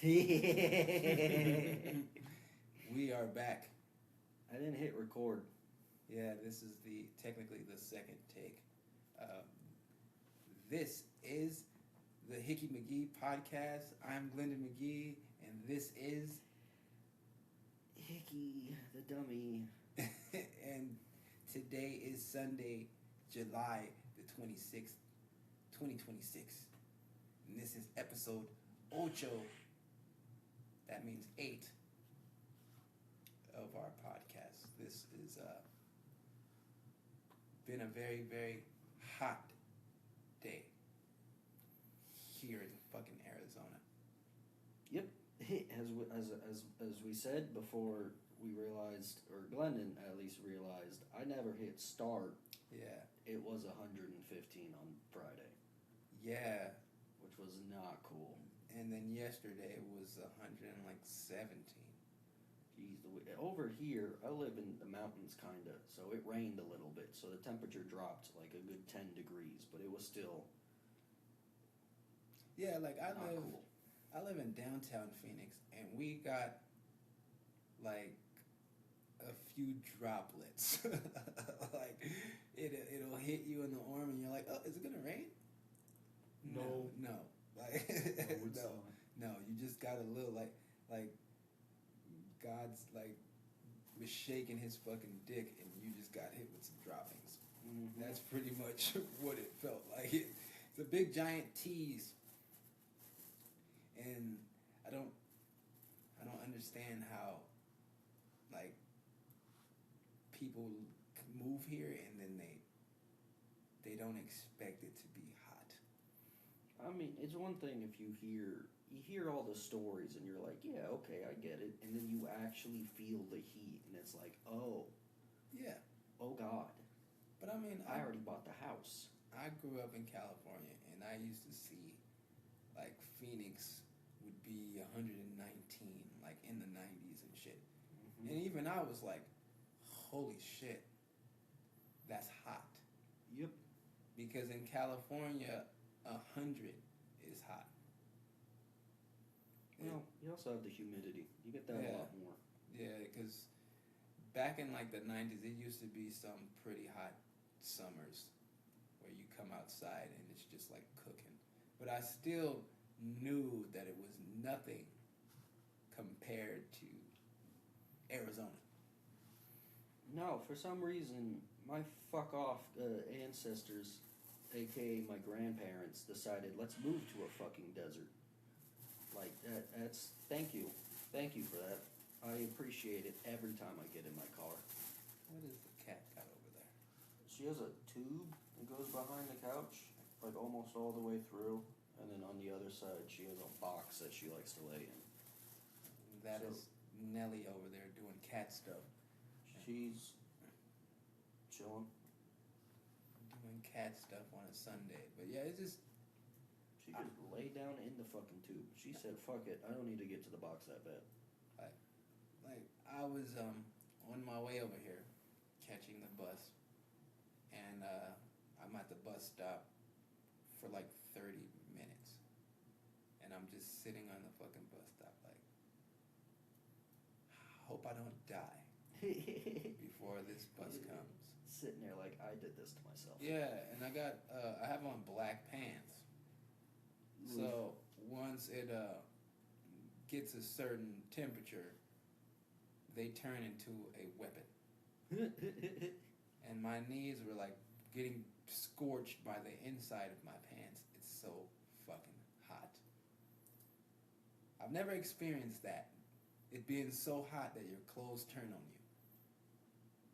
We are back. I didn't hit record. Yeah, this is technically the second take. Um, this is the Hickey McGee podcast. I'm Glendon McGee, and this is Hickey, the dummy. and today is Sunday, July the 26th, 2026. And this is episode ocho. That means 8 of our podcast. This is been a very, very hot day here in fucking Arizona. Yep. As we said before, we realized, or Glendon at least realized, I never hit start. Yeah. It was 115 on Friday, Yeah. which was not cool. And then yesterday it was 117. Jeez, over here, I live in the mountains, kinda, so it rained a little bit, so the temperature dropped like a good 10 degrees, but it was still Yeah, like not cool. I live in downtown Phoenix, and we got like a few droplets. Like it'll hit you in the arm, and you're like, "Oh, is it gonna rain?" No. No. Like no. You just got a little like God's like was shaking his fucking dick, and you just got hit with some droppings. Mm-hmm. That's pretty much what it felt like. It's a big giant tease. And I don't understand how like people move here and then they don't expect it to be hot. I mean, it's one thing if you hear all the stories and you're like, yeah, okay, I get it, and then you actually feel the heat, and it's like, oh God. But I mean, I already bought the house. I grew up in California, and I used to see like Phoenix would be 119, like in the 90s and shit. Mm-hmm. And even I was like, holy shit, that's hot. Yep. Because in California, 100 is hot. Well, you also have the humidity. You get that a lot more. Yeah, because back in like the 90s, it used to be some pretty hot summers where you come outside and it's just like cooking. But I still knew that it was nothing compared to Arizona. No, for some reason, my fuck off ancestors, aka my grandparents, decided let's move to a fucking desert. Like that's thank you for that. I appreciate it every time I get in my car. What is the cat got over there? She has a tube that goes behind the couch, like almost all the way through, and then on the other side she has a box that she likes to lay in. That is Nelly over there doing cat stuff. She's chilling. Doing cat stuff on a Sunday. But yeah, it's just... She just lay down in the fucking tube. She said, fuck it, I don't need to get to the box that bad. Like I was on my way over here, catching the bus, and I'm at the bus stop for like 30 minutes. And I'm just sitting on the fucking bus stop like, I hope I don't die before this bus comes. Sitting there like, I did this to myself. Yeah, and I have on black pants. So once it gets a certain temperature, they turn into a weapon. And my knees were like getting scorched by the inside of my pants. It's so fucking hot. I've never experienced that. It being so hot that your clothes turn on you.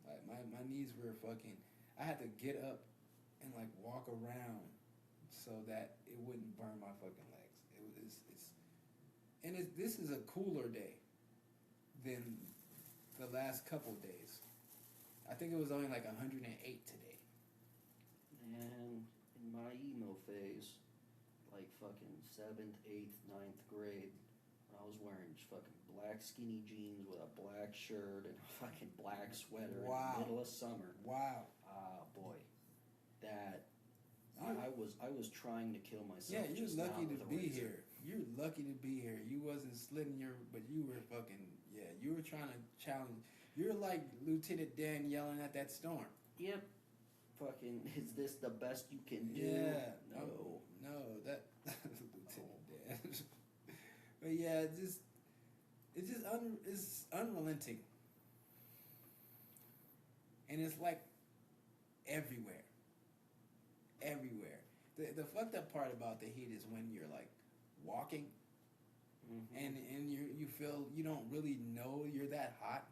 Like my knees were fucking... I had to get up and like walk around so that it wouldn't burn my fucking legs. This is a cooler day than the last couple days. I think it was only like 108 today. And in my emo phase, like fucking 7th, 8th, 9th grade, I was wearing fucking black skinny jeans with a black shirt and a fucking black sweater in the middle of summer. Wow. Ah, boy. That... I was trying to kill myself. Yeah, you're lucky to be here. you're lucky to be here. You wasn't slitting but you were fucking, yeah, you were trying to challenge. You're like Lieutenant Dan yelling at that storm. Yep. Fucking, is this the best you can do? Yeah. No. No, that Lieutenant Dan. But yeah, it's unrelenting. And it's like everywhere. Everywhere. The fucked up part about the heat is when you're like walking Mm-hmm. and you feel you don't really know you're that hot,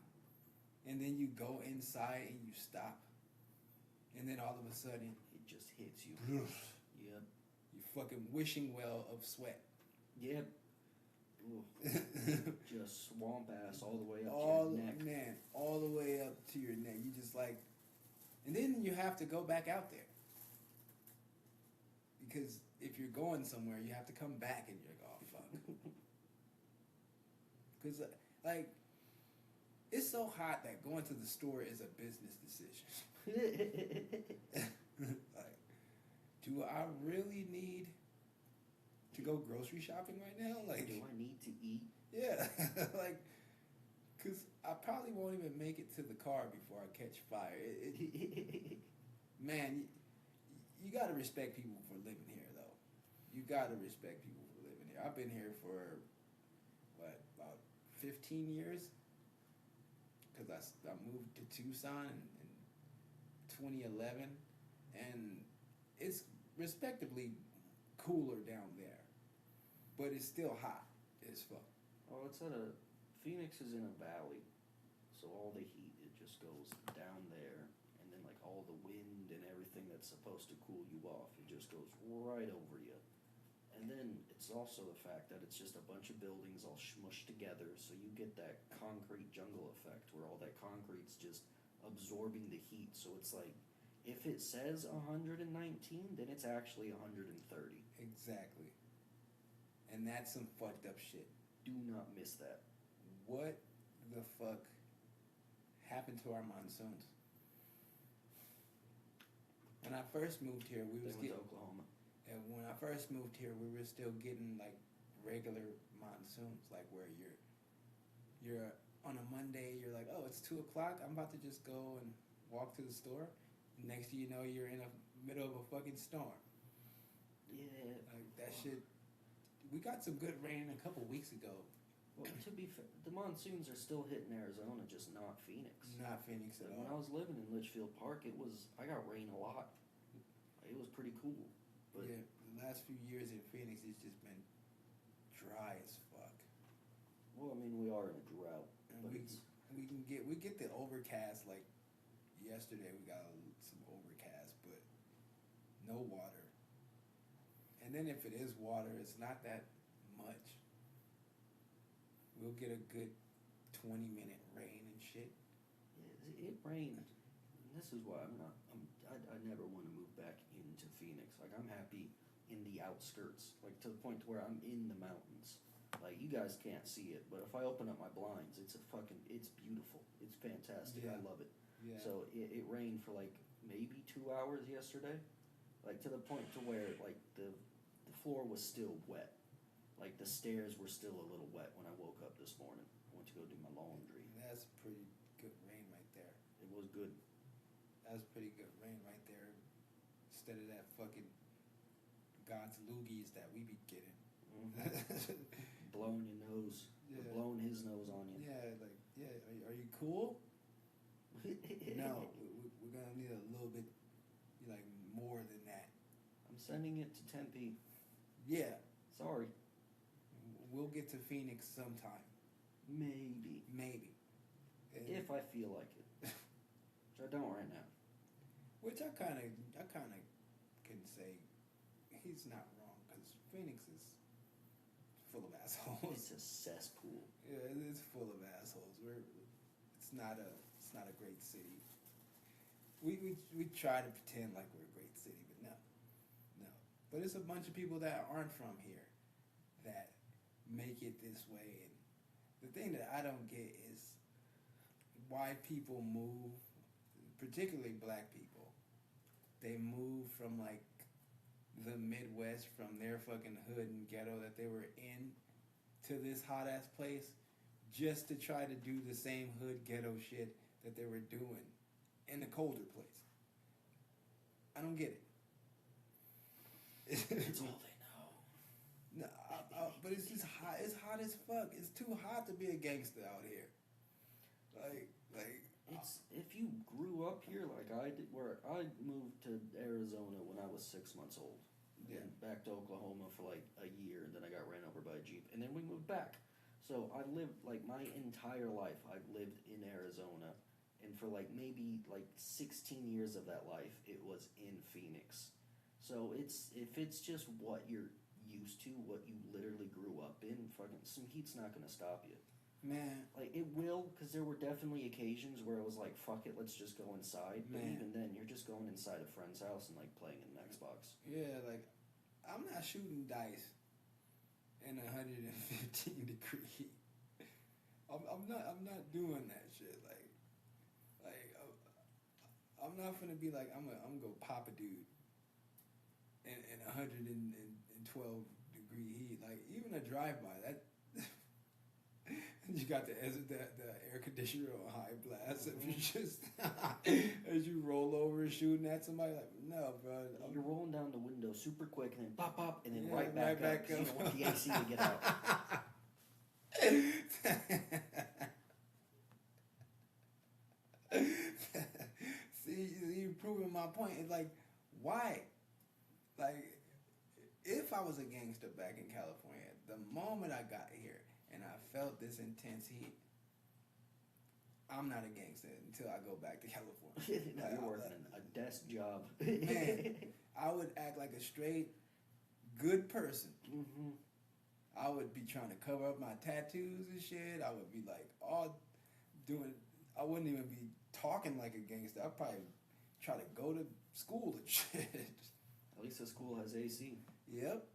and then you go inside and you stop, and then all of a sudden It just hits you. you Yep. fucking wishing well of sweat. Yep. Ooh. Just swamp ass all the way up All to your neck. man, all the way up to your neck. You just like, and then you have to go back out there because if you're going somewhere, you have to come back, and you're like, oh fuck. Because, like, it's so hot that going to the store is a business decision. Like, do I really need to go grocery shopping right now? Like, Do I need to eat? yeah. Like, because I probably won't even make it to the car before I catch fire. Man, you got to respect people for living here, though. You got to respect people for living here. I've been here for, what, about 15 years? Because I moved to Tucson in 2011, and it's respectably cooler down there, but it's still hot as fuck. Oh, it's Phoenix is in a valley, so all the heat, it just goes down there, and then like all the wind and everything that's supposed to cool you off, it just goes right over you. And then it's also the fact that it's just a bunch of buildings all smushed together, so you get that concrete jungle effect where all that concrete's just absorbing the heat. So it's like, if it says 119, then it's actually 130. Exactly. And that's some fucked up shit. Do not miss that. What the fuck happened to our monsoons? When I first moved here, we They was went getting, to Oklahoma. and when I first moved here, we were still getting like regular monsoons, like where you're on a Monday, you're like, oh, it's 2:00, I'm about to just go and walk to the store. Next thing you know, you're in the middle of a fucking storm. Yeah. Like that shit. We got some good rain a couple weeks ago. Well, to be fair, the monsoons are still hitting Arizona, just not Phoenix. Not Phoenix at When I all. was living in Litchfield Park, I got rain a lot. It was pretty cool. But Yeah, the last few years in Phoenix, it's just been dry as fuck. well, I mean, we are in a drought, And but we get the overcast. Like yesterday, we got some overcast, but no water. And then if it is water, it's not that much. We'll get a good 20-minute rain and shit. it rained. And this is why I never want to move back into Phoenix. Like, I'm happy in the outskirts, like to the point to where I'm in the mountains. Like, you guys can't see it, but if I open up my blinds, it's beautiful. It's fantastic. Yeah. I love it. Yeah. So it rained for like maybe 2 hours yesterday, like to the point to where like the floor was still wet, like the stairs were still a little wet when I woke up this morning. I went to go do my laundry. That's pretty good rain right there. It was good. That's pretty good rain right there. Instead of that fucking God's loogies that we be getting. Blowing your nose, or Yeah. blowing his nose on you. Yeah, like, yeah, are you cool? No, we're gonna need a little bit, like, more than that. I'm sending it to Tempe. Yeah, Sorry. we'll get to Phoenix sometime, Maybe. maybe. And- If I feel like it. Which I don't right now. which I kind of can say he's not wrong, because Phoenix is full of assholes. It's a cesspool. Yeah, it's full of assholes. It's not a great city. We try to pretend like we're a great city, but no. But it's a bunch of people that aren't from here that make it this way. And the thing that I don't get is why people move, particularly black people. They move from like the Midwest from their fucking hood and ghetto that they were in to this hot ass place just to try to do the same hood ghetto shit that they were doing in the colder place. I don't get it. It's all they know. No, but it's just hot. It's hot as fuck. It's too hot to be a gangster out here. Like. It's if you grew up here like I did, where I moved to Arizona when I was 6 months old, Yeah. and back to Oklahoma for like a year, and then I got ran over by a Jeep, and then we moved back. So I lived like my entire life. I've lived in Arizona, and for like maybe like 16 years of that life, it was in Phoenix. So if it's just what you're used to, what you literally grew up in, fucking some heat's not gonna stop you. Man, Like, it will, because there were definitely occasions where it was like, fuck it, let's just go inside. But Man. even then, you're just going inside a friend's house and, like, playing an Xbox. yeah, like I'm not shooting dice in 115 degree heat. I'm not doing that shit. I'm not gonna be like I'm gonna go pop a dude in 112 degree heat. Like even a drive by that. You got the air conditioner on high blast. If you just as you roll over shooting at somebody, like no, bro. You're rolling down the window super quick and then pop, pop, and then Yeah, right back up. 'Cause you don't want the AC to get out. See, you're proving my point. It's like, why? Like, if I was a gangster back in California, the moment I got here and I felt this intense heat, I'm not a gangster until I go back to California. Now you're working a desk job. Man, I would act like a straight good person. Mm-hmm. I would be trying to cover up my tattoos and shit. I would be like all doing. I wouldn't even be talking like a gangster. I'd probably try to go to school and shit. At least the school has AC. Yep.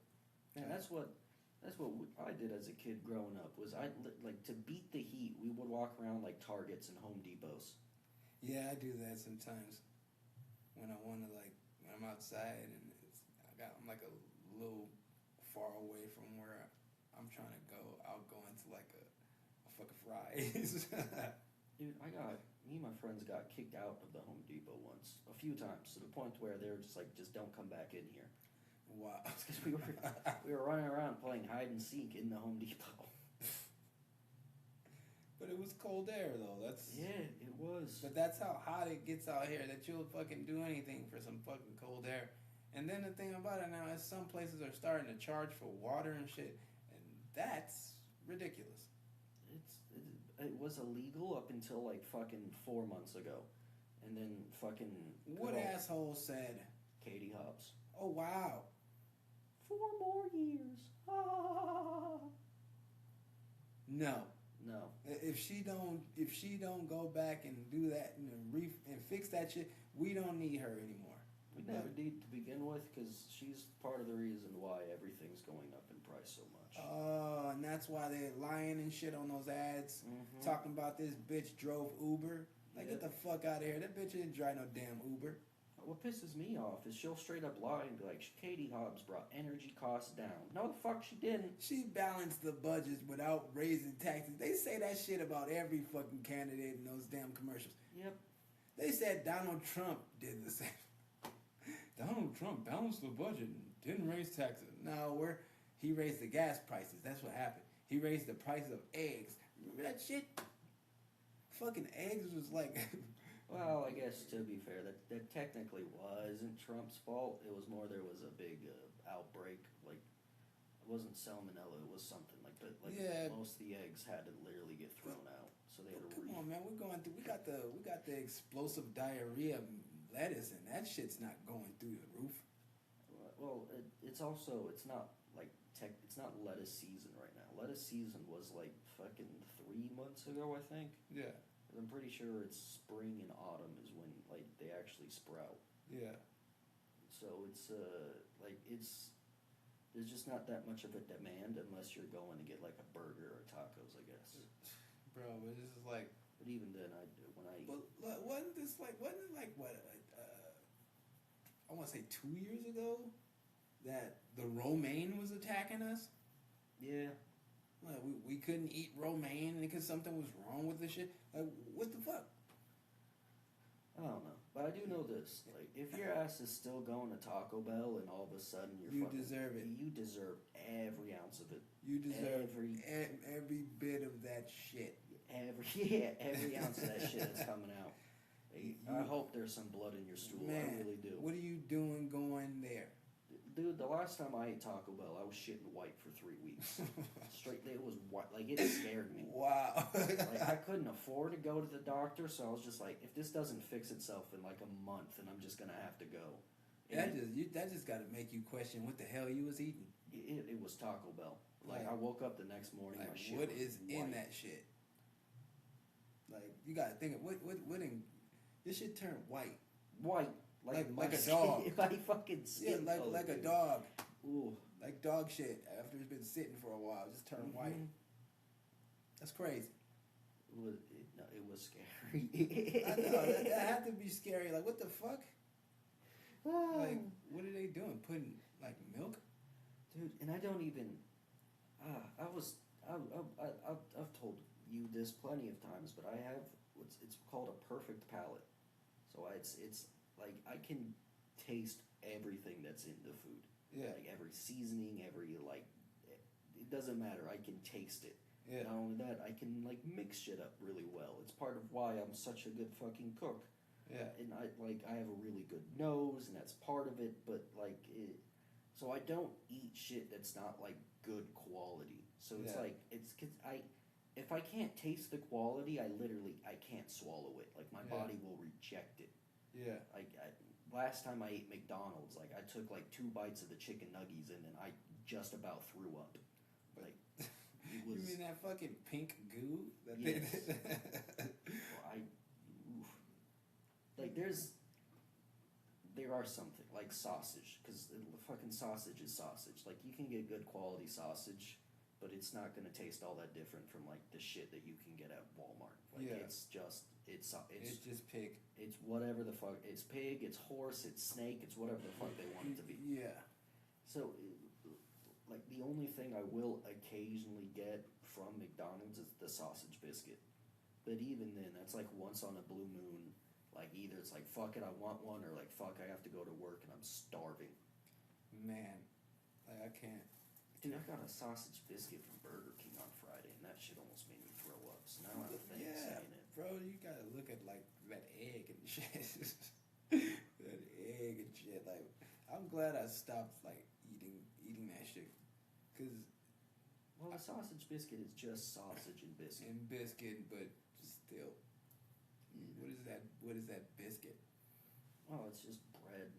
Man, that's what I did as a kid growing up. Was like to beat the heat, we would walk around like Targets and Home Depots. Yeah, I do that sometimes when I want to when I'm outside and I'm like a little far away from where I'm trying to go. I'll go into like a fucking Fry's. Dude, me and my friends got kicked out of the Home Depot once, a few times, to the point where they were just like, just don't come back in here. Wow. Because we were running around playing hide and seek in the Home Depot. But it was cold air though. Yeah, it was. But that's how hot it gets out here that you'll fucking do anything for some fucking cold air. And then the thing about it now is some places are starting to charge for water and shit, and that's ridiculous. It was illegal up until like fucking 4 months ago, and then fucking What asshole said? Katie Hobbs. Oh wow. 4 more years. Ah. No. No. If she don't go back and do that and fix that shit, we don't need her anymore. We never did to begin with, because she's part of the reason why everything's going up in price so much. Oh, and that's why they're lying and shit on those ads, Mhm. talking about this bitch drove Uber. Like, Yeah. get the fuck out of here. That bitch didn't drive no damn Uber. What pisses me off is she'll straight up lie and be like, Katie Hobbs brought energy costs down. No, the fuck she didn't. She balanced the budget without raising taxes. They say that shit about every fucking candidate in those damn commercials. Yep. They said Donald Trump did the same. Donald Trump balanced the budget and didn't raise taxes. No, he raised the gas prices. That's what happened. He raised the price of eggs. Remember that shit? Fucking eggs was like... Well, I guess to be fair, that technically wasn't Trump's fault. It was more there was a big outbreak. Like, it wasn't salmonella. It was something like that. Like, Yeah. most of the eggs had to literally get thrown out, so they had to. Come on, man. We're going through... We got the explosive diarrhea lettuce, and that shit's not going through the roof. Well, it's also it's not lettuce season right now. Lettuce season was like fucking 3 months ago, I think. Yeah. I'm pretty sure it's spring and autumn is when like they actually sprout. Yeah. So it's there's just not that much of a demand unless you're going to get like a burger or tacos, I guess. Bro, but this is like... But even then, wasn't it like what? I want to say 2 years ago that the romaine was attacking us. Yeah. Like we couldn't eat romaine because something was wrong with the shit. Like what the fuck? I don't know, but I do know this: like, if your ass is still going to Taco Bell and all of a sudden You deserve it. you deserve every ounce of it. You deserve Every- every bit of that shit. Every ounce of that shit is coming out. I hope there's some blood in your stool. Man, I really do. what are you doing going there? Dude, the last time I ate Taco Bell, I was shitting white for 3 weeks. Straight, it was white. Like, it scared me. Wow. Like, I couldn't afford to go to the doctor, so I was just like, if this doesn't fix itself in like a month, then I'm just gonna have to go. That just got to make you question what the hell you was eating. It was Taco Bell. Like, I woke up the next morning, Like my shit what was is in white. that shit? Like you got to think of what in this shit turned white. White. Like my a skin- dog. My fucking Yeah, skin. color, like a dude. dog. Ooh. Like dog shit after it's been sitting for a while, just turned white. Mhm. That's crazy. It was scary. I know that had to be scary. Like what the fuck? Like what are they doing? Putting like milk? Dude, and I don't even. I've told you this plenty of times, but I have it's called a perfect palate. So it's like I can taste everything that's in the food. Yeah. Like every seasoning, every like, it doesn't matter. I can taste it. Yeah. Not only that, I can like mix shit up really well. It's part of why I'm such a good fucking cook. Yeah. And I have a really good nose, and that's part of it. But like, so I don't eat shit that's not like good quality. So it's Yeah. like it's cause if I can't taste the quality, I can't swallow it. Like my Yeah. body will reject it. Yeah. Like last time I ate McDonald's, like I took like 2 bites of the chicken nuggies, and then I just about threw up. Like it was. You mean that fucking pink goo? That Yes. they- oof. Like there are something like sausage, because the fucking sausage is sausage. Like you can get good quality sausage, but it's not gonna taste all that different from like the shit that you can get at Walmart. Like Yeah. it's just It's just pig. it's whatever the fuck. It's pig, it's horse, it's snake, it's whatever the fuck they want it to be. Yeah. So, like, the only thing I will occasionally get from McDonald's is the sausage biscuit. But even then, that's like once on a blue moon. Like, either it's like, fuck it, I want one, or like, fuck, I have to go to work and I'm starving. Man. Like I can't. Dude, I got a sausage biscuit from Burger King on Friday, and that shit almost made me throw up. So now I have a thing Yeah, saying it. bro, you gotta look at like that egg and shit. That egg and shit. Like, I'm glad I stopped like eating that shit, cause Well, the sausage biscuit is just sausage and biscuit. and biscuit, but still, what is that biscuit? Oh, it's just bread.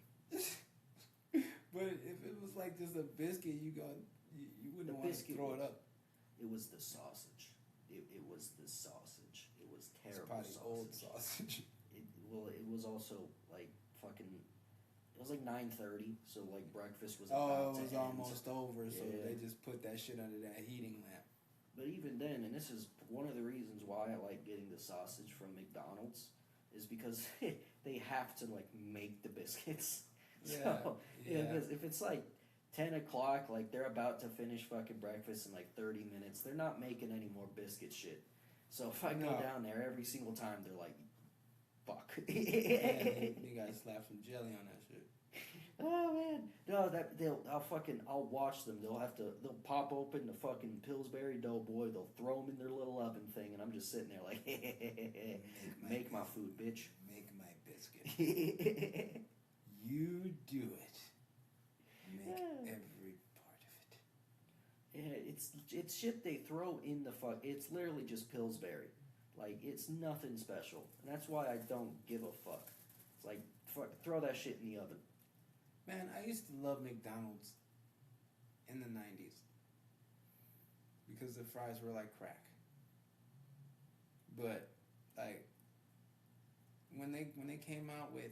But if it was like just a biscuit, you wouldn't The want to biscuit throw it was- up. It was the sausage. It was the sausage. It was It's terrible probably sausage. old sausage. It was also like fucking. It was like 9:30, so like breakfast was Oh, about it was to end. almost over, so Yeah. they just put that shit under that heating lamp. But even then, and this is one of the reasons why I like getting the sausage from McDonald's, is because they have to like make the biscuits. So Yeah. because if it's like 10 o'clock, like they're about to finish fucking breakfast in like 30 minutes, they're not making any more biscuit shit. So if I go No. down there every single time, they're like, fuck. Man, you gotta slap some jelly on that shit. Oh man, no, I'll watch them. They'll pop open the fucking Pillsbury Doughboy. They'll throw them in their little oven thing, and I'm just sitting there like, make my food, bitch. Make my biscuit. You do it. Make Yeah. every part of it. Yeah, it's shit they throw in the fuck. It's literally just Pillsbury. Like it's nothing special, and that's why I don't give a fuck. It's like fuck, throw that shit in the oven. Man, I used to love McDonald's in the 90s because the fries were like crack. But like when they came out with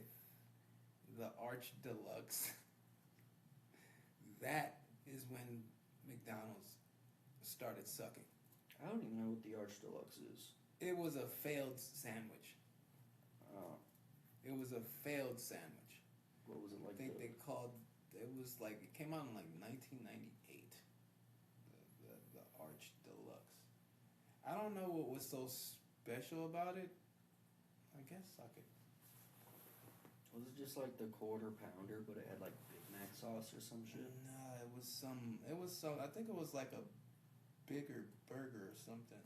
the Arch Deluxe, that is when McDonald's started sucking. I don't even know what the Arch Deluxe is. It was a failed sandwich. Uh, It was a failed sandwich. what was it I like? think they called it was like it came out in like 1998. The Arch Deluxe. I don't know what was so special about it. I guess I could. Was it just like the quarter pounder, but it had like Big Mac sauce or some shit? Nah, it was some. It was some. I think it was like a bigger burger or something.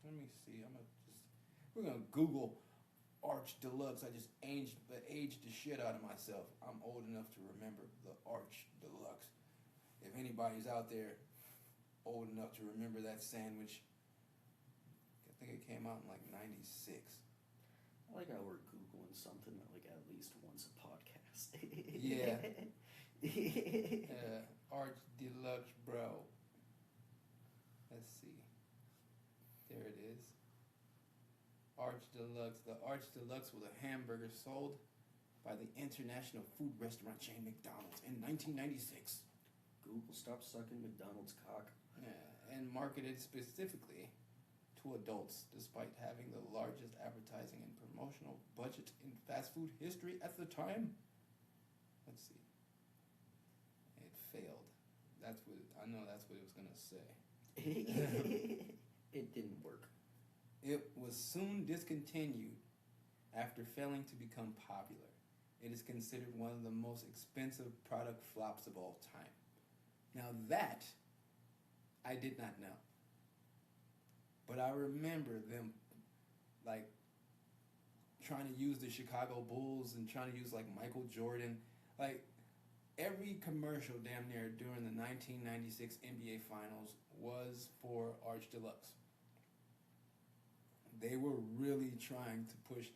Let me see. We're gonna Google Arch Deluxe. I just aged the shit out of myself. I'm old enough to remember the Arch Deluxe. If anybody's out there old enough to remember that sandwich, I think it came out in like '96. I like how we're Googling something like at least once a podcast. Yeah. Arch Deluxe, bro. Let's see. There it is. Arch Deluxe. The Arch Deluxe was a hamburger sold by the international food restaurant chain McDonald's in 1996. Google, stop sucking McDonald's cock. Yeah, and marketed specifically to adults, despite having the largest advertising and promotional budget in fast food history at the time. Let's see. It failed. That's what I know. That's what it was gonna say. It didn't work. It was soon discontinued after failing to become popular. It is considered one of the most expensive product flops of all time. Now that I did not know. But I remember them like trying to use the Chicago Bulls and trying to use like Michael Jordan. Like every commercial damn near during the 1996 NBA Finals was for Arch Deluxe. They were really trying to push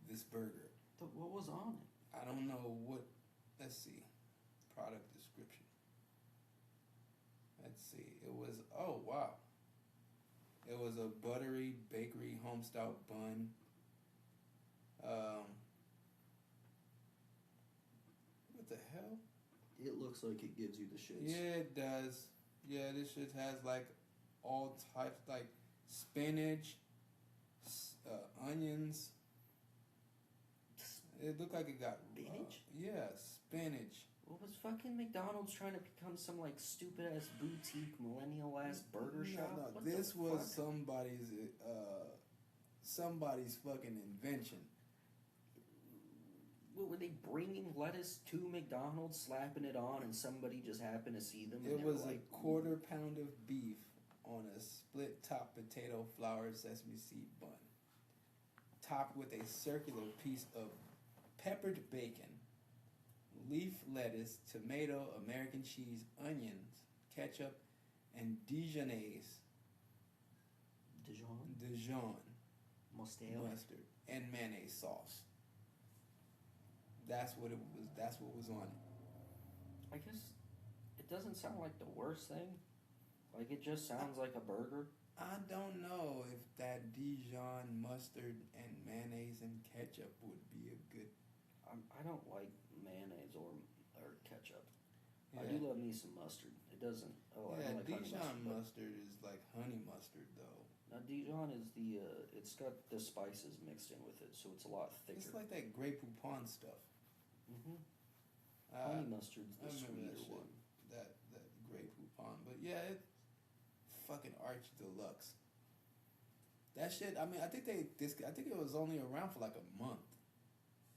this burger. What was on it? I don't know what. Let's see. Product description. Let's see. It was. Oh, wow. It was a buttery bakery homestyle bun. What the hell? It looks like it gives you the shits. Yeah, it does. Yeah, this shit has like all types, like spinach, onions. It looked like it got Spinach? Yeah, spinach. What was fucking McDonald's trying to become some like stupid ass boutique millennial ass burger shop? No, What this the was fuck? somebody's fucking invention. What were they bringing lettuce to McDonald's, slapping it on, and somebody just happened to see them? And It they were was like, a quarter pound of beef on a split top potato flour sesame seed bun, topped with a circular piece of peppered bacon, leaf lettuce, tomato, American cheese, onions, ketchup, and Dijonnaise, Dijon mustard, and mayonnaise sauce. That's what it was. That's what was on it. I guess it doesn't sound like the worst thing. Like it just sounds like a burger. I don't know if that Dijon mustard and mayonnaise and ketchup would be a good. I don't like mayonnaise or ketchup. Yeah. I do love me some mustard. It doesn't. Oh, I Yeah, don't like Dijon honey mustard is like honey mustard though. Now Dijon is the. It's got the spices mixed in with it, so it's a lot thicker. It's like that Grey Poupon stuff. Mm-hmm. Honey mustard's I the remember sweeter one. That Grey Poupon, but yeah, it fucking Arch Deluxe. That shit. I mean, I think I think it was only around for like a month.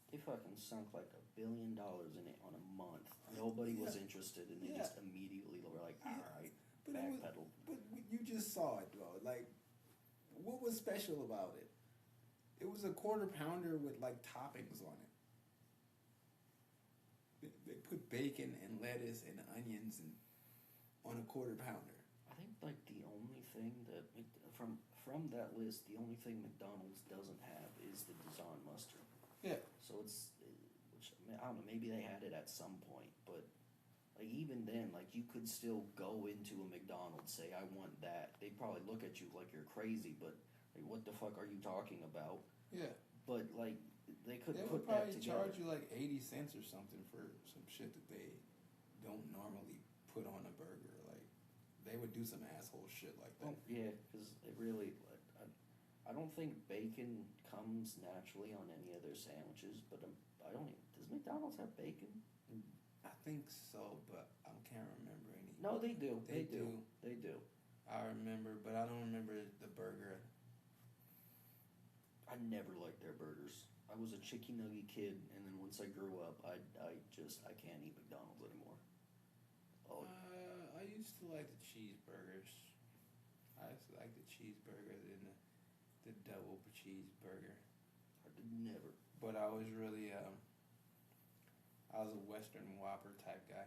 They fucking sunk like $1 billion in it on a month. Nobody was interested, and they just immediately were like, "All right, But backpedal." but you just saw it though. Like, what was special about it? It was a quarter pounder with like toppings on it. They put bacon and lettuce and onions and on a quarter pounder. I think like the only thing that from that list, the only thing McDonald's doesn't have is the Dijon mustard. Yeah. So it's, which I don't know, maybe they had it at some point, but like even then, like you could still go into a McDonald's, say I want that. They'd probably look at you like you're crazy, but like what the fuck are you talking about? Yeah. But like they could They put would that probably together. charge you like 80 cents or something for some shit that they don't normally put on a burger. Like they would do some asshole shit like that. Well, yeah, because it really, I don't think bacon comes naturally on any of their sandwiches, but I don't even, does McDonald's have bacon? I think so, but I can't remember any. No, they do. They They do. do. They do. I remember, but I don't remember the burger. I never liked their burgers. I was a chicken nugget kid, and then once I grew up, I can't eat McDonald's anymore. Oh, I used to like the cheeseburgers. I used to like the cheeseburgers and the double cheeseburger. I could never. But I was really I was a Western Whopper type guy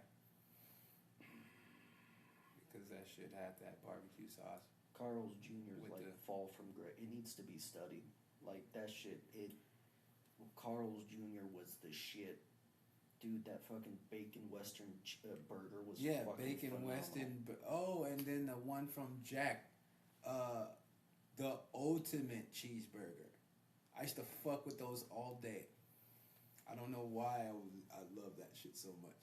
because that shit had that barbecue sauce. Carl's Jr. is With like the- fall from grace. It needs to be studied. Like that shit. Carl's Jr. was the shit. Dude, that fucking bacon western burger was Yeah, fucking bacon phenomenal. Western. Oh, and then the one from Jack, the ultimate cheeseburger. I used to fuck with those all day. I don't know why I love that shit so much.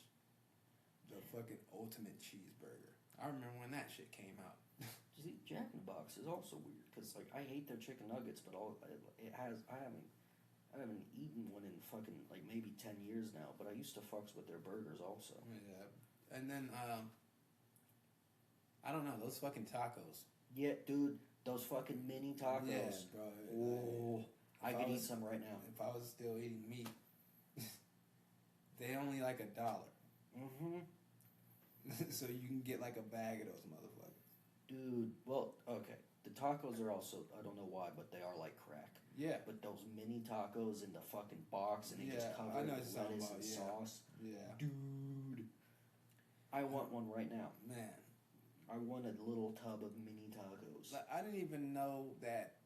The fucking ultimate cheeseburger. I remember when that shit came out. See, Jack in the Box is also weird because like I hate their chicken nuggets, but I haven't eaten one in fucking like maybe 10 years now. But I used to fucks with their burgers also. Yeah, and then I don't know those fucking tacos. Yeah, dude, those fucking mini tacos. Yeah, bro. Oh, I If could I eat was- some right now. If I was still eating meat, they only like $1. Mm-hmm. So you can get like a bag of those motherfuckers. Dude, well, okay. The tacos are also, I don't know why, but they are like crack. Yeah, But those mini tacos in the fucking box and they just Yeah, cover I it know with what you're talking lettuce about, and yeah. sauce. yeah, Dude. I want one right now. man. I want a little tub of mini tacos. Like, I didn't even know that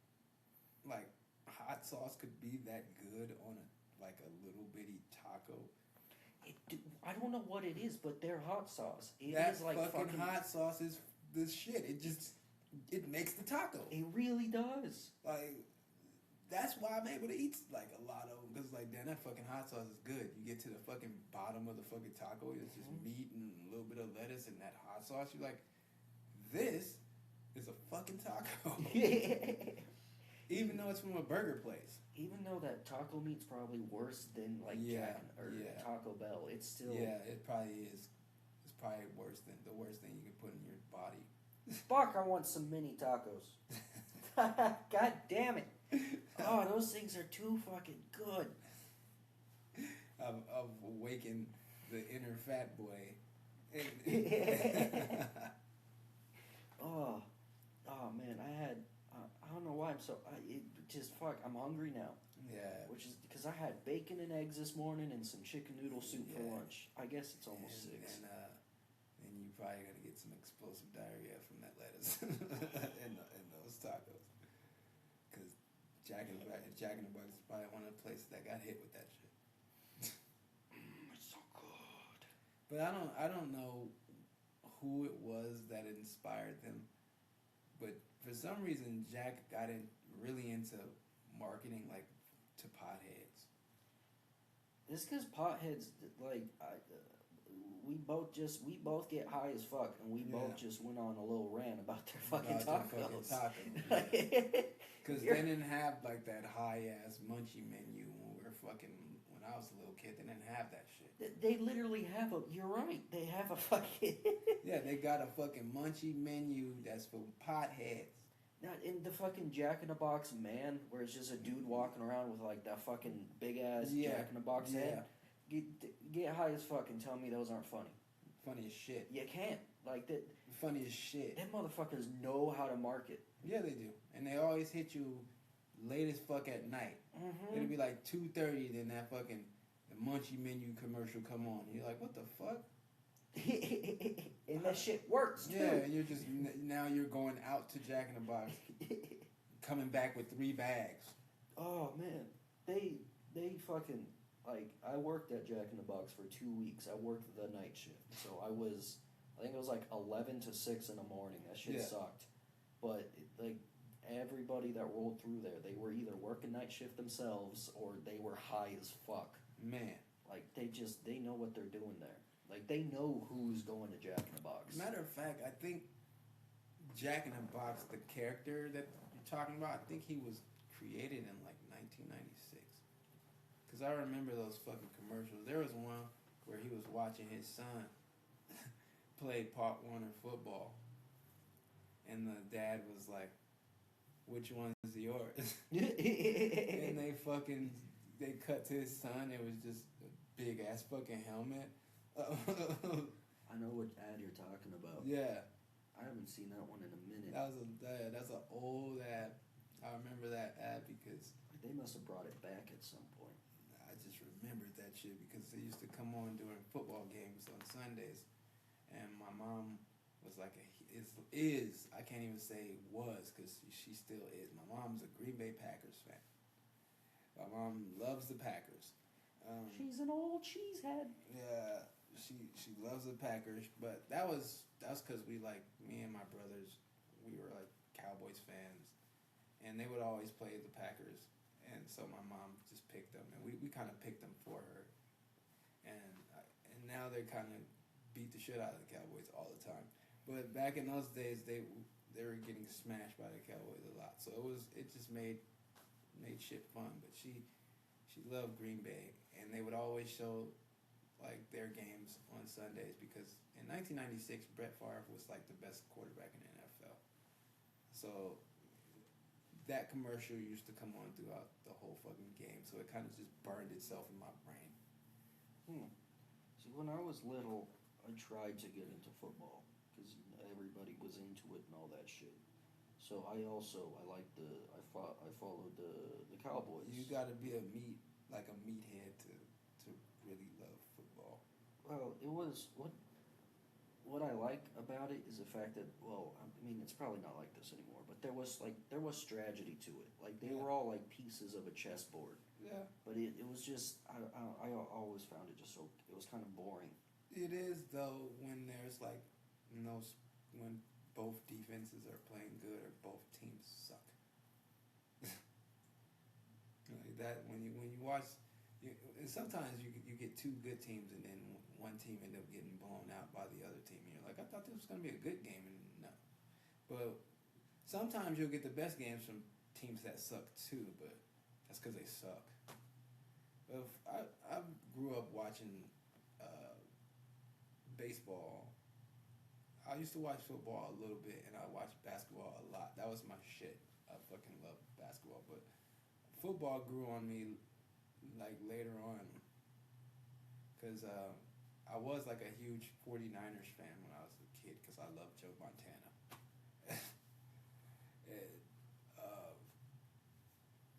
like hot sauce could be that good on a little bitty taco. I don't know what it is, but their hot sauce. It That is like fucking hot sauce is the shit. It makes the taco. It really does. Like, that's why I'm able to eat like a lot of them, because like, damn, that fucking hot sauce is good. You get to the fucking bottom of the fucking taco, it's just meat and a little bit of lettuce and that hot sauce. You're like, this is a fucking taco. Even though it's from a burger place. Even though that taco meat's probably worse than like Yeah, Jack or Taco Bell, it's still. Yeah, it probably is. It's probably worse than the worst thing you can put in your body. Fuck, I want some mini tacos. God damn it. Oh, those things are too fucking good. Of awaken the inner fat boy. Oh man, I don't know why I'm so. I'm hungry now. Yeah. Which is because I had bacon and eggs this morning and some chicken noodle soup for Yeah. lunch. I guess it's almost 6. And you probably gonna get some explosive diarrhea from that lettuce in those tacos. Cause Jack in the Box is probably one of the places that got hit with that shit. It's so good. But I don't know who it was that inspired them. But for some reason, Jack got really into marketing like to potheads. It's because potheads, like, we both get high as fuck, and we both Yeah. just went on a little rant about their fucking About their tacos. fucking tacos. Because You're- they didn't have like that high ass munchie menu when I was a little kid. They didn't have that shit. They literally have a. You're right. They have a fucking. Yeah, they got a fucking munchie menu that's for potheads. Not in the fucking Jack in the Box man, where it's just a dude walking around with like that fucking big ass Yeah. Jack in the Box head. Get high as fuck and tell me those aren't funny. Funny as shit. You can't. Like that. Funny as shit. Them motherfuckers know how to market. Yeah, they do. And they always hit you late as fuck at night. Mm-hmm. It'll be like 2:30, then that fucking the munchie menu commercial come on. You're like, what the fuck? And that shit works too. Yeah, and you're just now you're going out to Jack in the Box, coming back with 3 bags. Oh man, they fucking like. I worked at Jack in the Box for 2 weeks. I worked the night shift, so I think it was like 11 to 6 in the morning. That shit Yeah. sucked. But like everybody that rolled through there, they were either working night shift themselves or they were high as fuck. Man. Like they know what they're doing there. Like they know who's going to Jack in the Box. Matter of fact, I think Jack in the Box, the character that you're talking about, I think he was created in like 1996. Because I remember those fucking commercials. There was one where he was watching his son play Pop Warner football, and the dad was like, "Which one's yours?" And they cut to his son. It was just a big ass fucking helmet. I know what ad you're talking about. Yeah, I haven't seen that one in a minute. that's an old ad. I remember that ad because They must have brought it back at some point. I just remembered that shit because they used to come on during football games on Sundays, and my mom was like I can't even say was because she still is. My mom's a Green Bay Packers fan. My mom loves the Packers. She's an old cheesehead. Yeah, she loves the Packers, but that's because me and my brothers, we were like Cowboys fans, and they would always play the Packers, and so my mom just picked them, and we kind of picked them for her, and now they kind of beat the shit out of the Cowboys all the time, but back in those days they were getting smashed by the Cowboys a lot, so it just made shit fun, but she loved Green Bay, and they would always show like their games on Sundays because in 1996 Brett Favre was like the best quarterback in the NFL. So that commercial used to come on throughout the whole fucking game, so it kind of just burned itself in my brain. See, when I was little, I tried to get into football because everybody was into it and all that shit. So I followed the Cowboys. You got to be a meathead to really love football. Well, it was what I like about it is the fact that, well, I mean, it's probably not like this anymore, but there was strategy to it. Like they were all like pieces of a chessboard. Yeah. But it was just I always found it just it was kind of boring. It is though when there's like when both defenses are playing good or both teams suck. Like that when you watch. And sometimes you get two good teams and then one team end up getting blown out by the other team. And you're like, I thought this was going to be a good game, and no. But sometimes you'll get the best games from teams that suck too, but that's because they suck. But I grew up watching baseball. I used to watch football a little bit, and I watched basketball a lot. That was my shit. I fucking love basketball, but football grew on me like later on, because I was like a huge 49ers fan when I was a kid because I loved Joe Montana.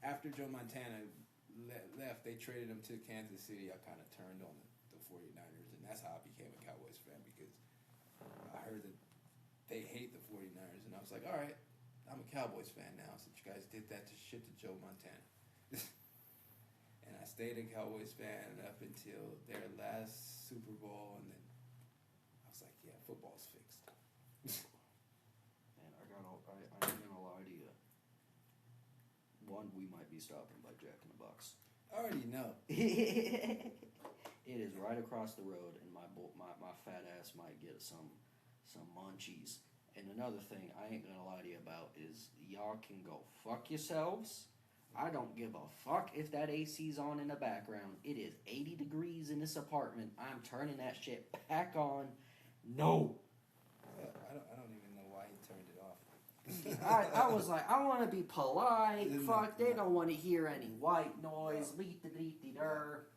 After Joe Montana left, they traded him to Kansas City. I kind of turned on the 49ers, and that's how I became a Cowboys fan because I heard that they hate the 49ers, and I was like, all right, I'm a Cowboys fan now since you guys did that to shit to Joe Montana. And I stayed a Cowboys fan up until their last Super Bowl, and then I was like, yeah, football's fixed. And I'm gonna lie to you. One, we might be stopping by Jack in the Box. I already know. It is right across the road, and my fat ass might get some munchies. And another thing I ain't gonna lie to you about is y'all can go fuck yourselves. I don't give a fuck if that AC's on in the background. It is 80 degrees in this apartment. I'm turning that shit back on. No. I don't even know why he turned it off. I was like, I want to be polite. Fuck, they don't want to hear any white noise. Leet-de-deet-de-der.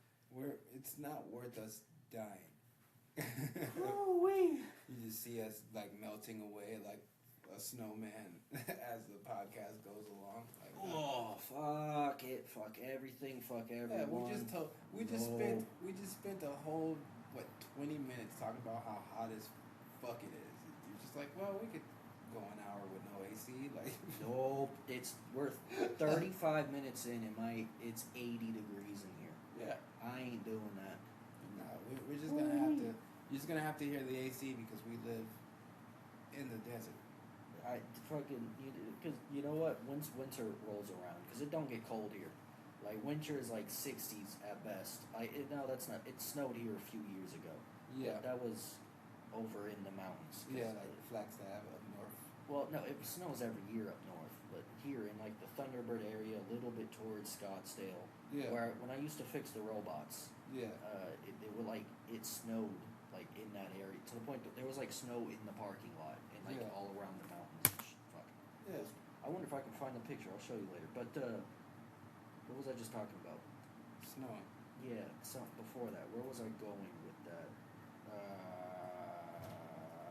It's not worth us dying. Oh, wait. You just see us like melting away like a snowman as the podcast goes along. Like, oh, fuck it, fuck everything, fuck everyone. Yeah, we just spent a whole 20 minutes talking about how hot as fuck it is. You're just like, well, we could go an hour with no AC. Like, nope, we're 35 minutes in, and it's 80 degrees in here. Yeah, I ain't doing that. No, we're just gonna have to. You're just gonna have to hear the AC because we live in the desert. Because you know what? Once winter rolls around, because it don't get cold here. Like winter is like 60s at best. No, that's not. It snowed here a few years ago. Yeah, that was over in the mountains. Yeah, like Flagstaff up north. Well, no, it snows every year up north, but here in like the Thunderbird area, a little bit towards Scottsdale. Yeah. Where when I used to fix the robots, Yeah. It was like it snowed like in that area to the point that there was like snow in the parking lot and like Yeah. all around the mountains. And fuck. Yeah. I wonder if I can find the picture. I'll show you later. But what was I just talking about? Snowing. Yeah, something before that. Where was I going with that? I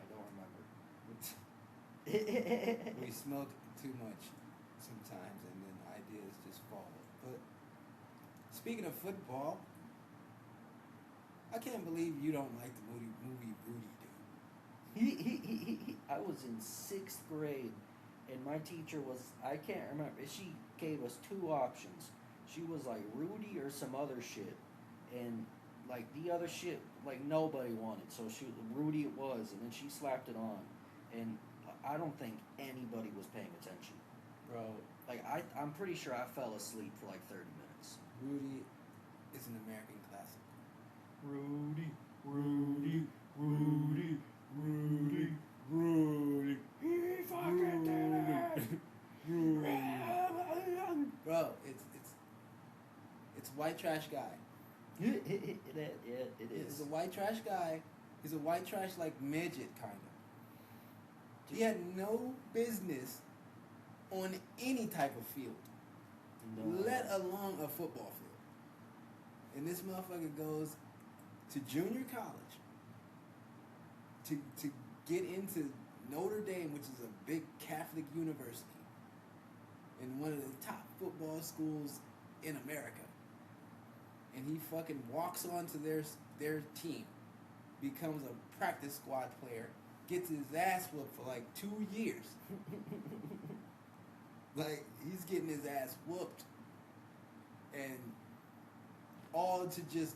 don't remember. We smoke too much sometimes, and then ideas just fall. But speaking of football, I can't believe you don't like the movie Rudy, dude. I was in 6th grade, and my teacher was, I can't remember, she gave us 2 options. She was like Rudy or some other shit, and like the other shit, like nobody wanted, so Rudy it was, and then she slapped it on, and I don't think anybody was paying attention. Bro, Like, I'm pretty sure I fell asleep for like 30 minutes. Rudy is an American classic. Rudy, Rudy, Rudy, Rudy, Rudy. he fucking did it! Bro, it's white trash guy. Yeah, it He's is. a white trash guy. He's a white trash like midget kind of. He had no business on any type of field, No. let alone a football field. And this motherfucker goes to junior college to get into Notre Dame, which is a big Catholic university, and one of the top football schools in America. And he fucking walks onto their team, becomes a practice squad player, gets his ass whooped for like 2 years. Like, he's getting his ass whooped, and all to just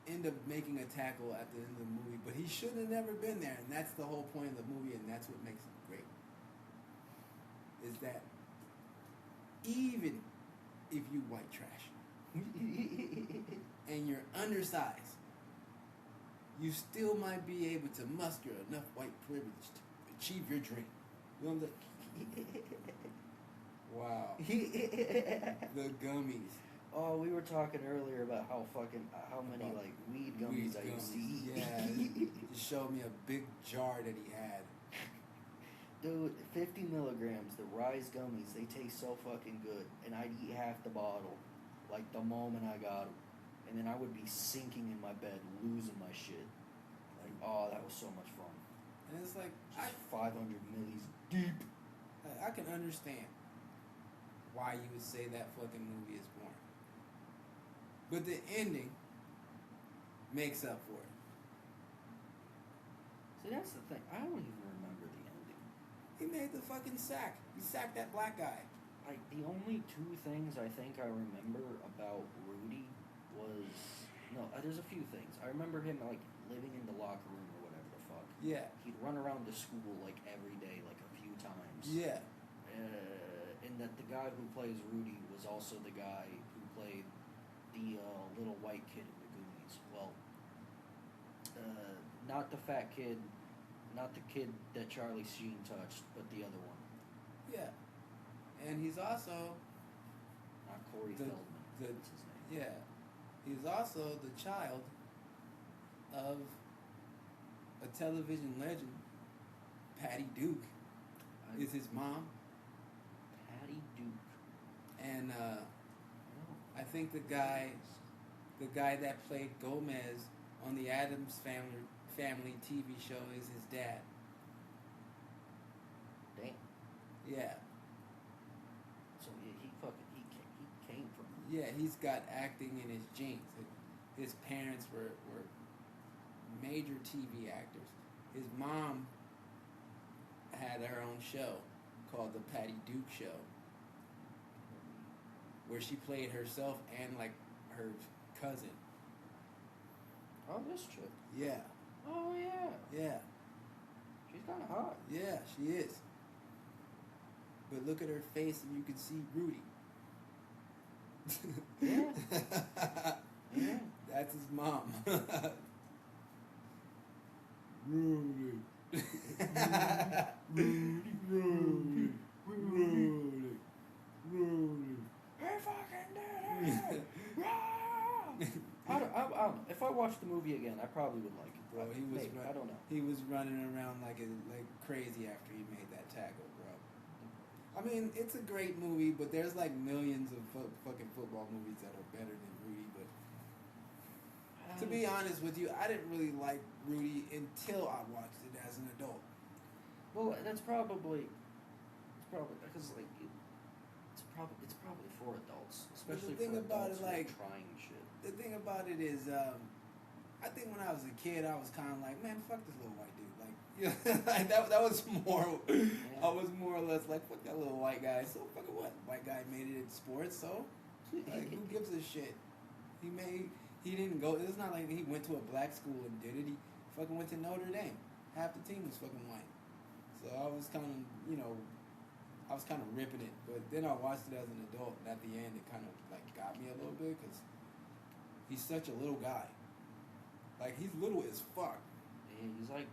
end up making a tackle at the end of the movie. But he shouldn't have never been there, and that's the whole point of the movie, and that's what makes it great. Is that even if you white trash and you're undersized, you still might be able to muster enough white privilege to achieve your dream. You know what I'm saying? Wow. The gummies. Oh, we were talking earlier about how many About like weed gummies I used to eat. Yeah. He showed me a big jar that he had. Dude, 50 milligrams, the Rise gummies, they taste so fucking good. And I'd eat half the bottle, like the moment I got them. And then I would be sinking in my bed, losing my shit. Like, oh, that was so much fun. And it's like, Just 500 millis deep. I can understand why you would say that fucking movie is boring. But the ending makes up for it. See, that's the thing. I don't even remember the ending. He made the fucking sack. He sacked that black guy. Like, the only 2 things I think I remember about Rudy was... No, there's a few things. I remember him, like, living in the locker room or whatever the fuck. Yeah. He'd run around to school, like, every day, like, a few times. Yeah. And that the guy who plays Rudy was also the guy who played the little white kid in the Goonies. Well, not the fat kid, not the kid that Charlie Sheen touched, but the other one. Yeah. And he's also, Not Corey The- Feldman. the- That's his name. yeah, he's also the child of a television legend. Patty Duke is his mom. Patty Duke. And I don't I think the guy that played Gomez on the Addams Family TV show is his dad. Damn. Yeah. So he came from. Yeah, he's got acting in his genes. His parents were major TV actors. His mom had her own show called The Patty Duke Show, where she played herself and like her cousin. Oh, this chick. Yeah, Oh yeah. yeah, She's kind of hot. yeah, she is. But look at her face and you can see Rudy. Yeah. Yeah. That's his mom. Rudy. Rudy. Rudy. He fucking did it! I don't know. watched the movie again, I probably would like it. Bro, he was Maybe, I don't know. he was running around like crazy after he made that tackle, bro. I mean, it's a great movie, but there's like millions of fucking football movies that are better than Rudy. But to be honest with you, I didn't really like Rudy until I watched it as an adult. Well, it's probably because like it's probably for adults, especially thing for about adults it, who are like, trying shit. The thing about it is, I think when I was a kid, I was kind of like, man, fuck this little white dude. Like, like that was more. Yeah. I was more or less like, fuck that little white guy. So fucking what? White guy made it in sports, so like, who gives a shit? He didn't go. It's not like he went to a black school and did it. He fucking went to Notre Dame. Half the team was fucking white. So I was kind of, I was kind of ripping it. But then I watched it as an adult, and at the end, it kind of like got me a little bit because he's such a little guy. Like, he's little as fuck. He's like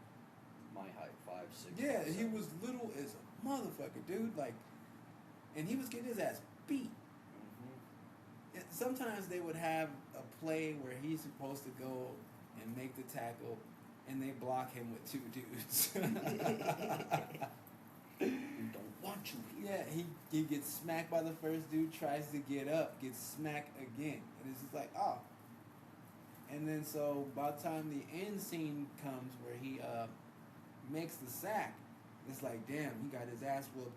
my height, 5'6". Yeah, he was little as a motherfucker, dude. Like, and he was getting his ass beat. Mm-hmm. Sometimes they would have a play where he's supposed to go and make the tackle, and they block him with two dudes. We don't want you. Yeah, he gets smacked by the first dude, tries to get up, gets smacked again. And it's just like, oh. And then so by the time the end scene comes where he makes the sack, it's like, damn, he got his ass whooped.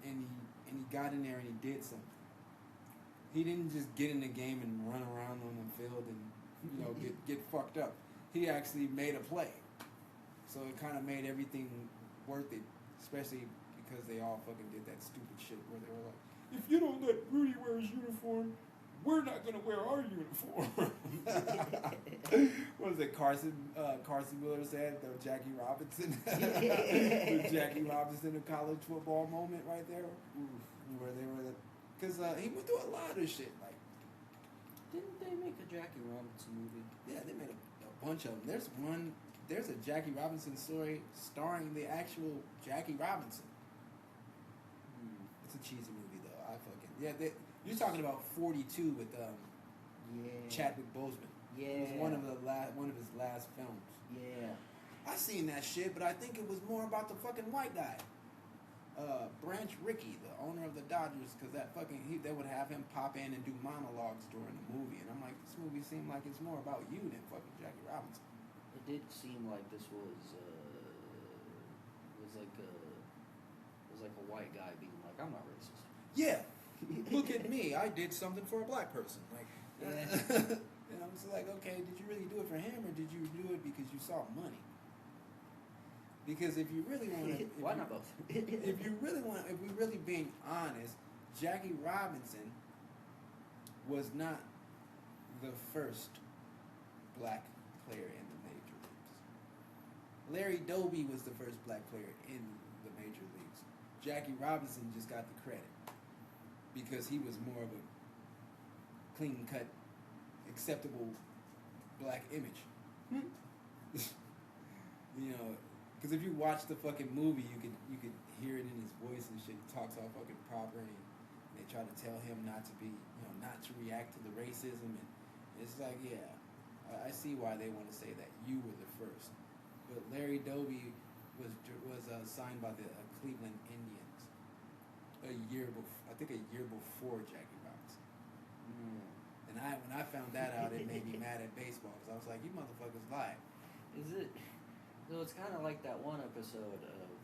And he got in there and he did something. He didn't just get in the game and run around on the field and get fucked up. He actually made a play. So it kind of made everything worth it, especially because they all fucking did that stupid shit where they were like, if you don't let Rudy wear his uniform, we're not gonna wear our uniform. What was it? Carson Miller said the Jackie Robinson, the Jackie Robinson of college football moment right there, where they were, because he went through a lot of shit. Like, Didn't they make a Jackie Robinson movie? yeah, they made a bunch of them. There's a Jackie Robinson story starring the actual Jackie Robinson. It's a cheesy movie though. You're talking about 42 with Chadwick Boseman. Yeah. It was one of his last films. Yeah. I seen that shit, but I think it was more about the fucking white guy, Branch Rickey, the owner of the Dodgers, because they would have him pop in and do monologues during the movie, and I'm like, this movie seemed like it's more about you than fucking Jackie Robinson. It did seem like this was like a white guy being like, I'm not racist. Yeah, look at me, I did something for a black person. Like, Yeah. and I'm just like, okay, did you really do it for him, or did you do it because you saw money? Because if you really want to, Why not both? if we're really being honest, Jackie Robinson was not the first black player in the major leagues. Larry Doby was the first black player in the major leagues. Jackie Robinson just got the credit because he was more of a clean-cut, acceptable black image. Because if you watch the fucking movie, you could hear it in his voice and shit. He talks all fucking proper, and they try to tell him not to react to the racism, and it's like, yeah, I see why they want to say that you were the first. But Larry Doby was signed by the Cleveland Indians a year before Jackie Robinson. And when I found that out, it made me mad at baseball because I was like, you motherfuckers lied. Is it? So it's kind of like that one episode of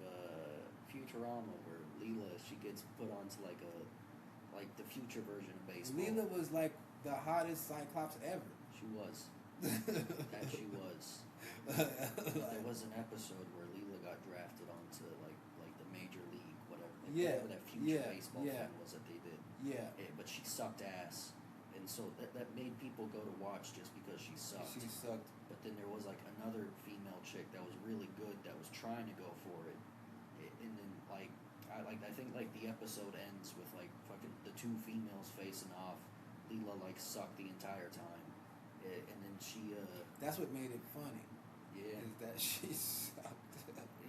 Futurama where Leela, she gets put onto like the future version of baseball. Leela was like the hottest Cyclops ever. She was. That she was. There was an episode where Leela got drafted onto like the major league, whatever that future baseball thing was that they did. Yeah. But she sucked ass, and so that made people go to watch just because she sucked. She sucked. But then there was like another female chick that was really good that was trying to go for it, and then I think like the episode ends with like fucking the two females facing off. Leela like sucked the entire time, and then she That's what made it funny. yeah. Is that she sucked.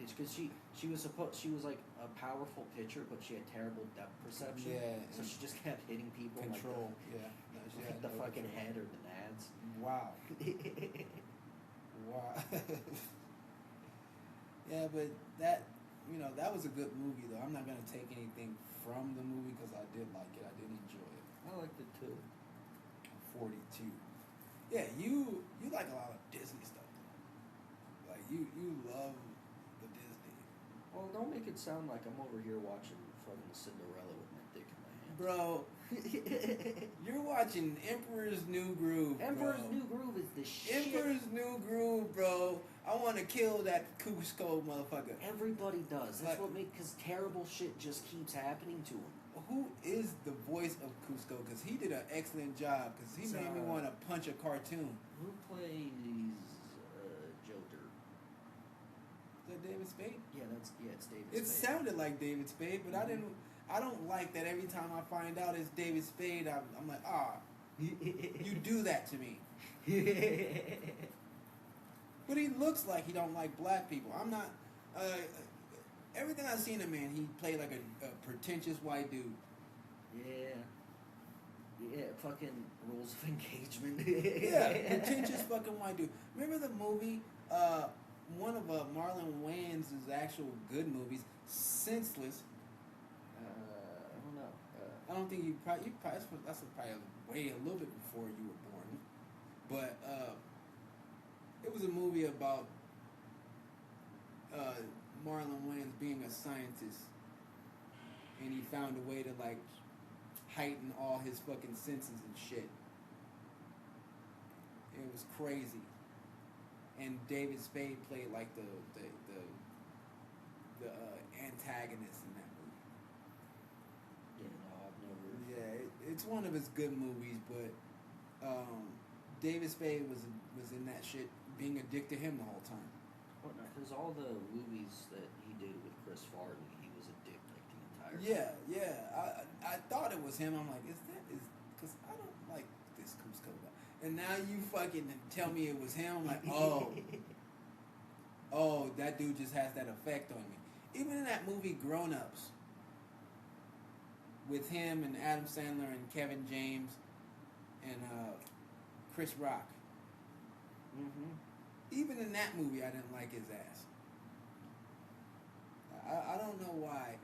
It's because she was like a powerful pitcher, but she had terrible depth perception. Yeah, So she just kept hitting people. control. Yeah, no, she Like had the no fucking control. head or the nads. Wow. Wow. Yeah, but that that was a good movie though. I'm not gonna take anything from the movie because I did like it. I did enjoy it. I liked it too. 42. Yeah, you like a lot of Disney stuff. Like you love the Disney. Well, don't make it sound like I'm over here watching fucking Cinderella with my dick in my hand. Bro, you're watching Emperor's New Groove. Emperor's bro. New Groove is the shit. Emperor's New Groove, bro. I want to kill that Cusco motherfucker. Everybody does. That's Like- what makes, because terrible shit just keeps happening to him. Who is the voice of Cusco? Because he did an excellent job. Because he It's, made me want to punch a cartoon. Who plays Joe Dirt? Is that David Spade? It's David It Spade. sounded like David Spade, but I don't like that every time I find out it's David Spade, I'm like, you do that to me. But he looks like he don't like black people. I'm not, everything I've seen him in, he played like a pretentious white dude. Yeah, fucking Rules of Engagement. Yeah, pretentious fucking white dude. Remember the movie, one of Marlon Wayans' actual good movies, Senseless. I don't know. I don't think you probably that's probably way a little bit before you were born, but it was a movie about Marlon Wayans being a scientist, and he found a way to like heighten all his fucking senses and shit. It was crazy, and David Spade played like the antagonist in that movie. Yeah, no, I've never. Yeah, it's one of his good movies, but David Spade was in that shit, being a dick to him the whole time. What? Because all the movies that he did with Chris Farley, he was a dick like the entire time. Yeah. I thought it was him. I'm like, because I don't like this Cusco guy. And now you fucking tell me it was him. I'm like, oh, that dude just has that effect on me. Even in that movie Grown Ups, with him and Adam Sandler and Kevin James and Chris Rock. Mm-hmm. Even in that movie, I didn't like his ass. I don't know why.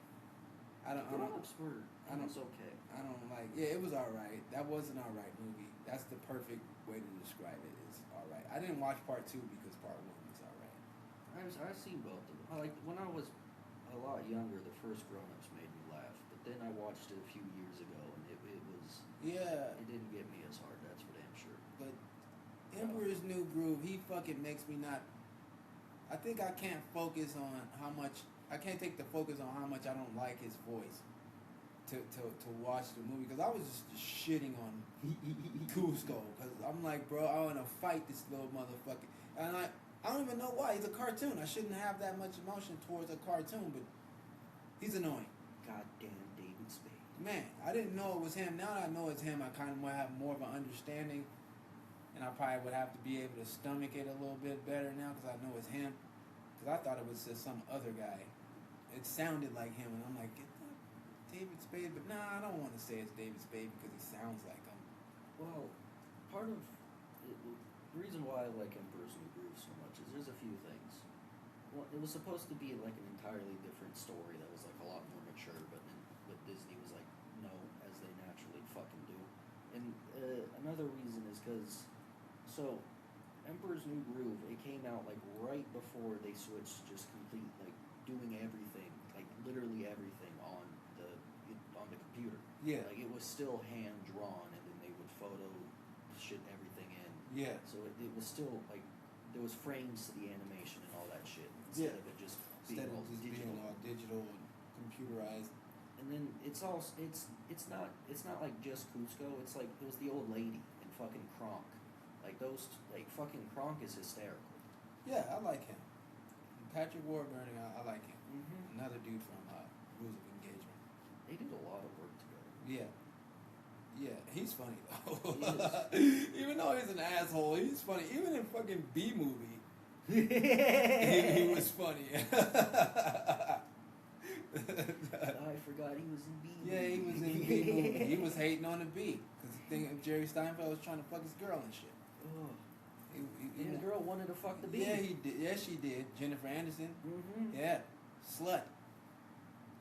Grown-ups were. I don't- It was okay. I don't like. Yeah, it was alright. That was an alright movie. That's the perfect way to describe it. Is alright. I didn't watch part 2 because part 1 was alright. I've seen both of them. Like when I was a lot younger, the first Grown-ups made me laugh, but then I watched it a few years ago, and it was. Yeah, It didn't get me as hard. That's for damn sure. but Emperor's New Groove, he fucking makes me not. I think I can't focus on how much. I can't take the focus on how much I don't like his voice to watch the movie, because I was just shitting on Cusco, because I'm like, bro, I want to fight this little motherfucker, and I don't even know why. He's a cartoon. I shouldn't have that much emotion towards a cartoon, but he's annoying. Goddamn David Spade. Man, I didn't know it was him. Now that I know it's him, I kind of might have more of an understanding, and I probably would have to be able to stomach it a little bit better now because I know it's him. Because I thought it was just some other guy. It sounded like him, and I'm like, get that David Spade, but nah, I don't want to say it's David Spade because he sounds like him. Well, part of the reason why I like Emperor's New Groove so much is there's a few things. Well, it was supposed to be like an entirely different story that was like a lot more mature, but Disney was like, no, as they naturally fucking do. And another reason is because, so, Emperor's New Groove, it came out like right before they switched just complete, like doing everything, like literally everything on the computer. Yeah. Like it was still hand drawn, and then they would photo shit everything in. Yeah. So it was still like there was frames to the animation and all that shit instead of it just being Instead all of just digital. being all digital and computerized. And then it's not like just Cusco. It's like it was the old lady and fucking Kronk. Like those, like fucking Kronk is hysterical. Yeah, I like him. Patrick Warburton, I like him. Mm-hmm. Another dude from Rules of Engagement. They did a lot of work together. Yeah, he's funny though. He Even though he's an asshole, he's funny. Even in fucking B Movie, He was funny. I forgot he was in B. Yeah, he was in the B movie. He was hating on the B because the thing of Jerry Steinfeld was trying to fuck his girl and shit. Oh. He And the girl wanted to fuck the bee. Yeah, he did. Yeah, she did. Jennifer Anderson. Mm-hmm. Yeah, slut.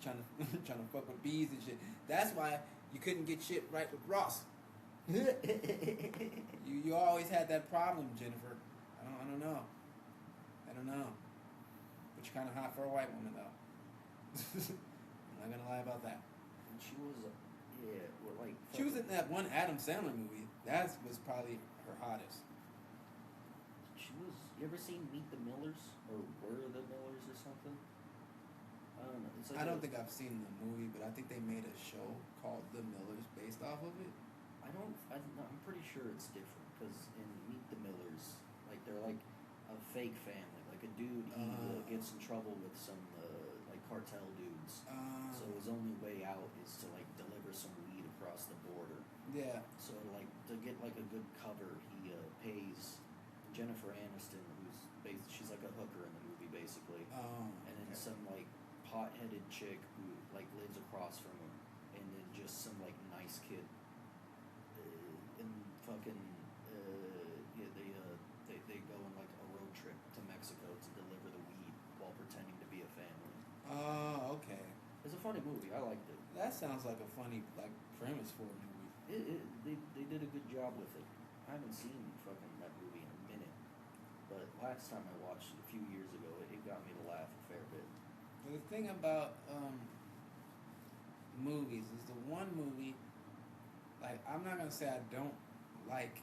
Trying to fuck with bees and shit. That's why you couldn't get shit right with Ross. You always had that problem, Jennifer. I don't know. But you're kind of hot for a white woman, though. I'm not gonna lie about that. And she was, like. She was in that one Adam Sandler movie. That was probably her hottest. She was. You ever seen Meet the Millers or Were the Millers or something? I don't know. It's like I don't think I've seen the movie, but I think they made a show called The Millers based off of it. I'm pretty sure it's different because in Meet the Millers, like they're like a fake family. Like a dude, he gets in trouble with some like cartel dudes. So his only way out is to like deliver some weed across the border. Yeah. So like to get like a good cover, he pays Jennifer Aniston, she's like a hooker in the movie basically, and then some like pot-headed chick who like lives across from him, and then just some like nice kid. And fucking they go on like a road trip to Mexico to deliver the weed while pretending to be a family. Oh, okay. It's a funny movie. I liked it. That sounds like a funny like premise for a movie. They did a good job with it. I haven't seen fucking that movie in a minute, but last time I watched it a few years ago, it got me to laugh a fair bit. The thing about movies is the one movie, like, I'm not gonna say I don't like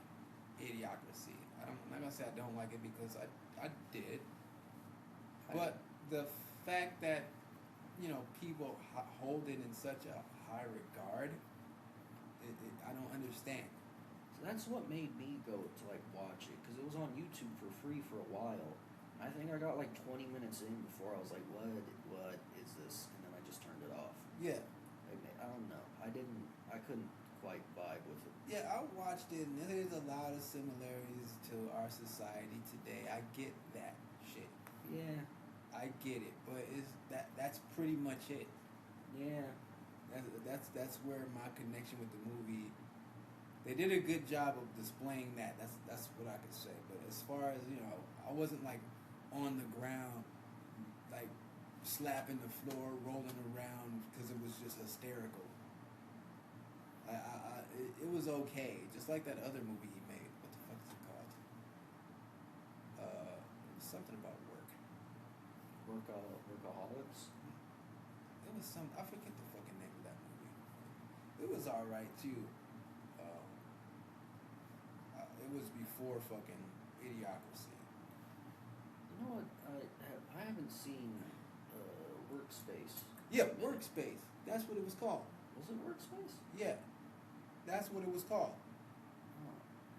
Idiocracy. I'm not gonna say I don't like it because I did, but the fact that people hold it in such a high regard, I don't understand. So that's what made me go to like watch it because it was on YouTube for free for a while. I think I got like 20 minutes in before I was like, what is this? And then I just turned it off. Yeah. I don't know. I couldn't quite vibe with it. Yeah, I watched it, and there's a lot of similarities to our society today. I get that shit. Yeah. I get it, but that's pretty much it. Yeah. That's where my connection with the movie. They did a good job of displaying that. That's what I could say. But as far as I wasn't like on the ground, like slapping the floor, rolling around because it was just hysterical. It was okay, just like that other movie he made. What the fuck is it called? It was something about work. Workaholics. It was some. I forget the fucking name of that movie. It was all right too. It was before fucking Idiocracy. You know what? I haven't seen Workspace. Yeah, Workspace. That's what it was called. Was it Workspace? Yeah, that's what it was called.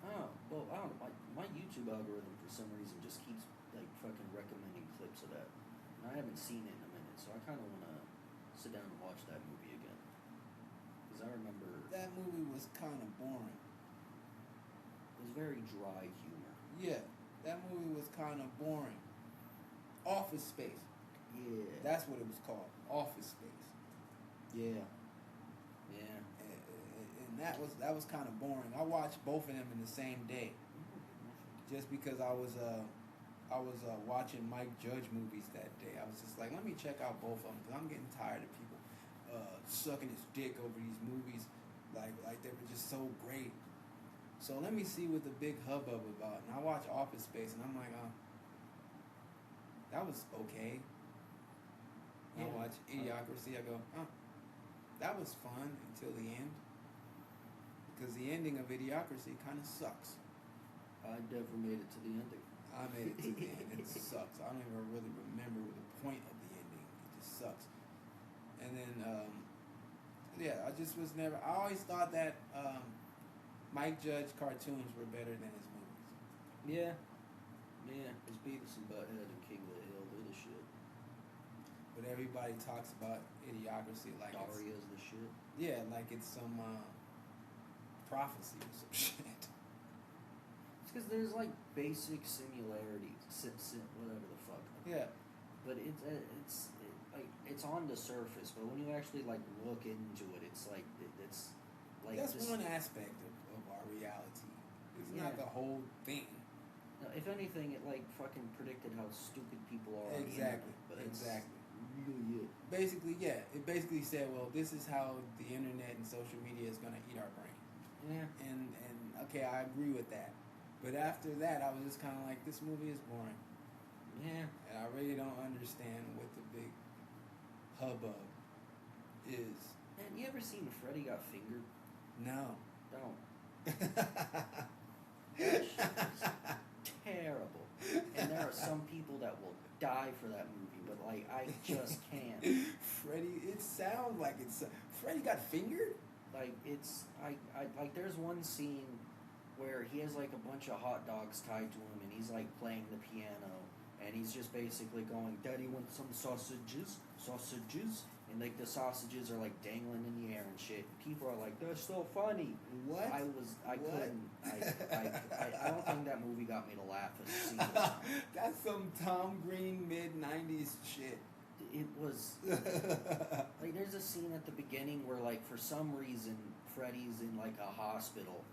Oh, well, I don't know. My YouTube algorithm for some reason just keeps like fucking recommending clips of that. And I haven't seen it in a minute, so I kind of want to sit down and watch that movie again. Because I remember That movie was kind of boring. it was very dry humor. Yeah, that movie was kind of boring. Office Space. Yeah. That's what it was called. Office Space. Yeah. Yeah. And that was kind of boring. I watched both of them in the same day, just because I was watching Mike Judge movies that day. I was just like, let me check out both of them because I'm getting tired of people sucking his dick over these movies, like they were just so great. So let me see what the big hubbub about. And I watch Office Space, and I'm like, that was okay. Yeah. I watch Idiocracy. I go, that was fun until the end. Because the ending of Idiocracy kind of sucks. I never made it to the ending. I made it to the end. It sucks. I don't even really remember the point of the ending. It just sucks. And then, I just was never. I always thought that Mike Judge cartoons were better than his movies. Yeah. Yeah. It's Beavis and Butthead and King of the Hill. They're the shit. But everybody talks about Idiocracy like Daria's the shit. like it's some prophecy or some shit. It's because there's like basic similarities, whatever the fuck. Yeah. But it's on the surface. But when you actually like look into it, it's like it's like That's this, one aspect of our reality. It's not Yeah. the whole thing. If anything, it like fucking predicted how stupid people are. On the Exactly. internet, but it's Exactly. really it. Basically, yeah. It basically said, well, this is how the internet and social media is gonna eat our brain. Yeah. And okay, I agree with that. But after that, I was just kind of like, this movie is boring, Yeah. and I really don't understand what the big hubbub is. Man, you ever seen Freddy Got Fingered? No. Don't. That shit is terrible. And there are some people that will die for that movie, but like I just can't. Freddy, it sounds like it's Freddy got fingered. Like it's I like there's one scene where he has like a bunch of hot dogs tied to him and he's like playing the piano and he's just basically going, "Daddy wants some sausages, and like the sausages are like dangling in the air and shit. People are like, "That's so funny." What? I What? couldn't. I don't think that movie got me to laugh a single time. That's some Tom Green mid-90s shit. It was like there's a scene at the beginning where like for some reason Freddy's in like a hospital.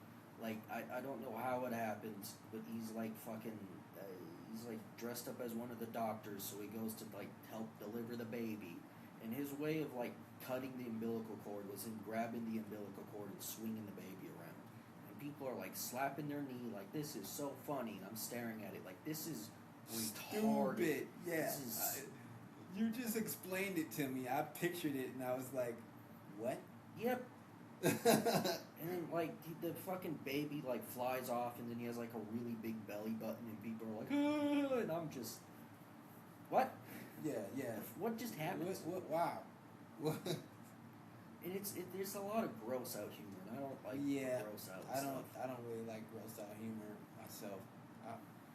Like I don't know how it happens, but he's like fucking he's like dressed up as one of the doctors, so he goes to like help deliver the baby. And his way of like cutting the umbilical cord was him grabbing the umbilical cord and swinging the baby around. And people are like slapping their knee like, "This is so funny," and I'm staring at it like, "This is retarded." Stupid. Yeah. This is, You just explained it to me. I pictured it and I was like, what? yep. And then like the fucking baby like flies off, and then he has like a really big belly button, and people are like, "Ah," and I'm just, what? Yeah. What just happened? Wow. What? And there's a lot of gross out humor, and I don't like Yeah, gross out I stuff. don't really like gross out humor myself.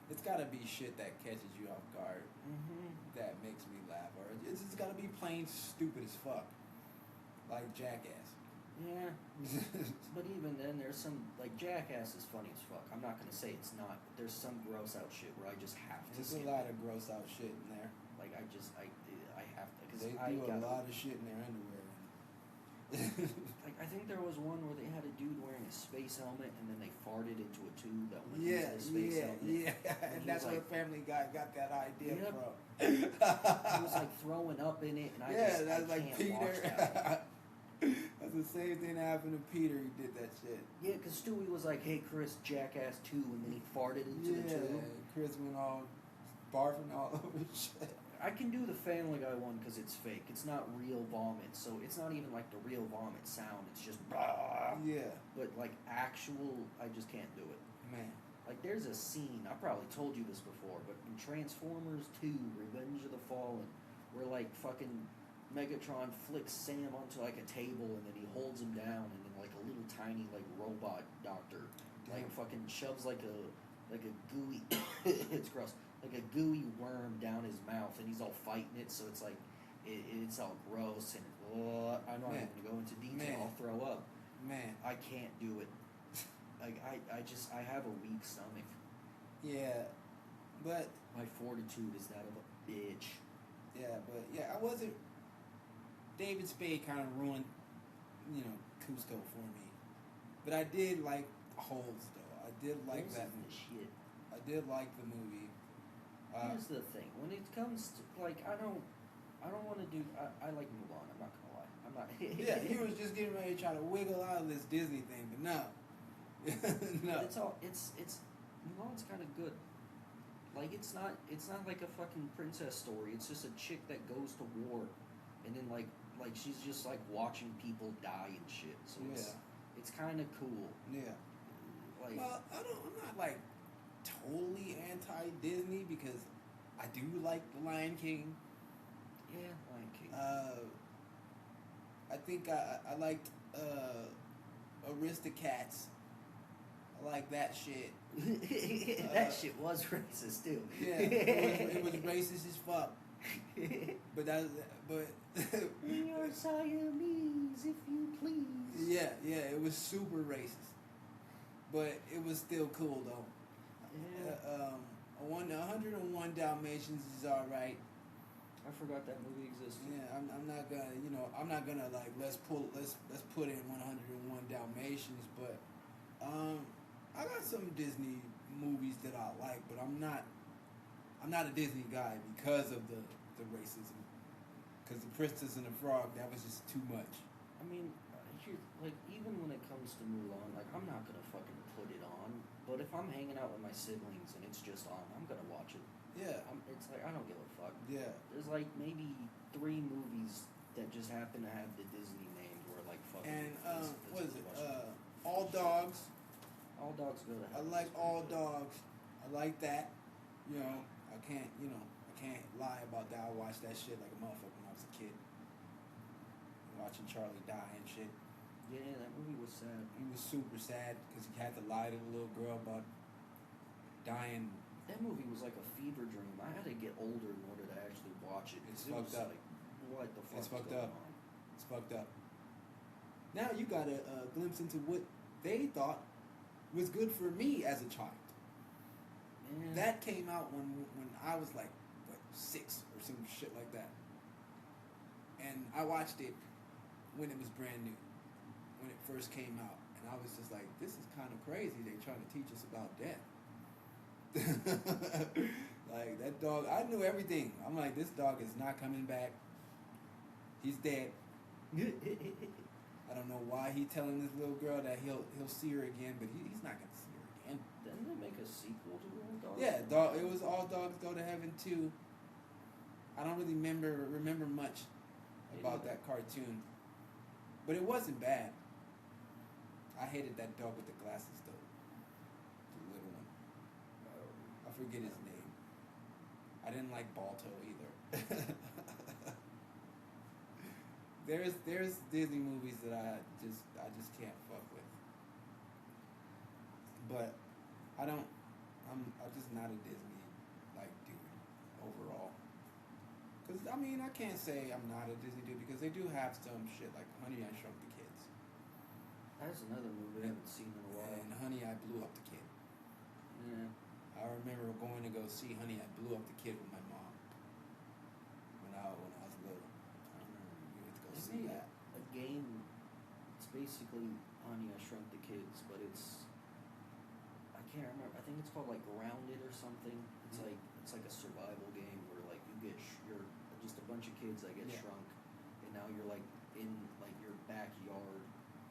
It's got to be shit that catches you off guard Mm-hmm. that makes me laugh, or it's just got to be plain stupid as fuck, like Jackass. Yeah, but even then, there's some like Jackass is funny as fuck. I'm not gonna say it's not, but there's some gross out shit where I just have to. There's a lot of gross out shit in there. Like I have to because They I do a got lot of shit in their underwear. Like I think there was one where they had a dude wearing a space helmet and then they farted into a tube that went into the space helmet. And that's where Family Guy got that idea Yep. from. He was like throwing up in it, and I that's like can't Peter. watch that. That's the same thing that happened to Peter. He did that shit. Yeah, because Stewie was like, "Hey, Chris, Jackass 2," and then he farted into the tube. Chris went all barfing all over shit. I can do the Family Guy one because it's fake. It's not real vomit, so it's not even like the real vomit sound. It's just bah. Yeah, But like actual, I just can't do it. man. Like there's a scene, I probably told you this before, but in Transformers 2, Revenge of the Fallen, where like fucking Megatron flicks Sam onto like a table and then he holds him down, and then like a little tiny like robot doctor like Damn. fucking shoves like a gooey it's gross, like a gooey worm down his mouth, and he's all fighting it, so it's like it's all gross, and I'm not Man. even gonna go into detail. Man. I'll throw up. Man. I can't do it. Like I have a weak stomach. Yeah, but My fortitude is that of a bitch. I wasn't. David Spade kind of ruined, Cusco for me, but I did like Holes though. I did like Those that are the movie. shit. I did like the movie. Here's the thing: when it comes to like, I don't want to do. I like Mulan. I'm not gonna lie. I'm not. Yeah, he was just getting ready to try to wiggle out of this Disney thing, but no. No. But it's Mulan's kind of good. Like it's not like a fucking princess story. It's just a chick that goes to war, and then like she's just like watching people die and shit. So it's kind of cool. Yeah. Like Well, I'm not like totally anti-Disney because I do like The Lion King. yeah, Lion King. I think I liked Aristocats. I like that shit. That shit was racist too. Yeah, it was racist as fuck. But We are Siamese, if you please. yeah, it was super racist. But it was still cool though. Yeah. 101 Dalmatians is all right. I forgot that movie existed. Yeah, I'm not gonna, I'm not gonna like let's put in 101 Dalmatians, but I got some Disney movies that I like, but I'm not a Disney guy because of the racism. Because the Princess and the Frog, that was just too much. I mean, like, even when it comes to Mulan, like, I'm not gonna fucking put it on. But if I'm hanging out with my siblings and it's just on, I'm gonna watch it. Yeah. It's like, I don't give a fuck. Yeah. There's like maybe 3 movies that just happen to have the Disney names where like fucking. And what is it? watching. All Dogs. All Dogs Go to I Heaven. like All Dogs. I like that. I can't lie about that. I watched that shit like a motherfucker when I was a kid. Watching Charlie die and shit. Yeah, that movie was sad. He was super sad because he had to lie to the little girl about dying. That movie was like a fever dream. I had to get older in order to actually watch it. It's It was fucked up. Like, what the fuck? It's fucked going up. on? It's fucked up. Now you got a glimpse into what they thought was good for me as a child. Man. That came out when I was like, what, 6 or some shit like that. And I watched it when it was brand new, when it first came out. And I was just like, this is kind of crazy. They're trying to teach us about death. Like, that dog, I knew everything. I'm like, this dog is not coming back. He's dead. I don't know why he telling this little girl that he'll see her again, but he's not going to see her again. Didn't they make a sequel to All Dogs? Yeah, it was All Dogs Go to Heaven too. I don't really remember much about that cartoon, but it wasn't bad. I hated that dog with the glasses though, the little one. I forget his name. I didn't like Balto either. There's Disney movies that I just can't fuck with. But I'm just not a Disney like dude overall. Cause I mean I can't say I'm not a Disney dude because they do have some shit like Honey I Shrunk the Kids. That's another movie I haven't seen in a while. And Honey I Blew Up the Kid. Yeah. I remember going to go see Honey I Blew Up the Kid with my mom when I was little. I remember we went to go They see made that. a game. It's basically Honey I Shrunk the Kids, but I can't remember. I think it's called like Grounded or something. It's like a survival game where like you're just a bunch of kids that get shrunk, and now you're like in like your backyard.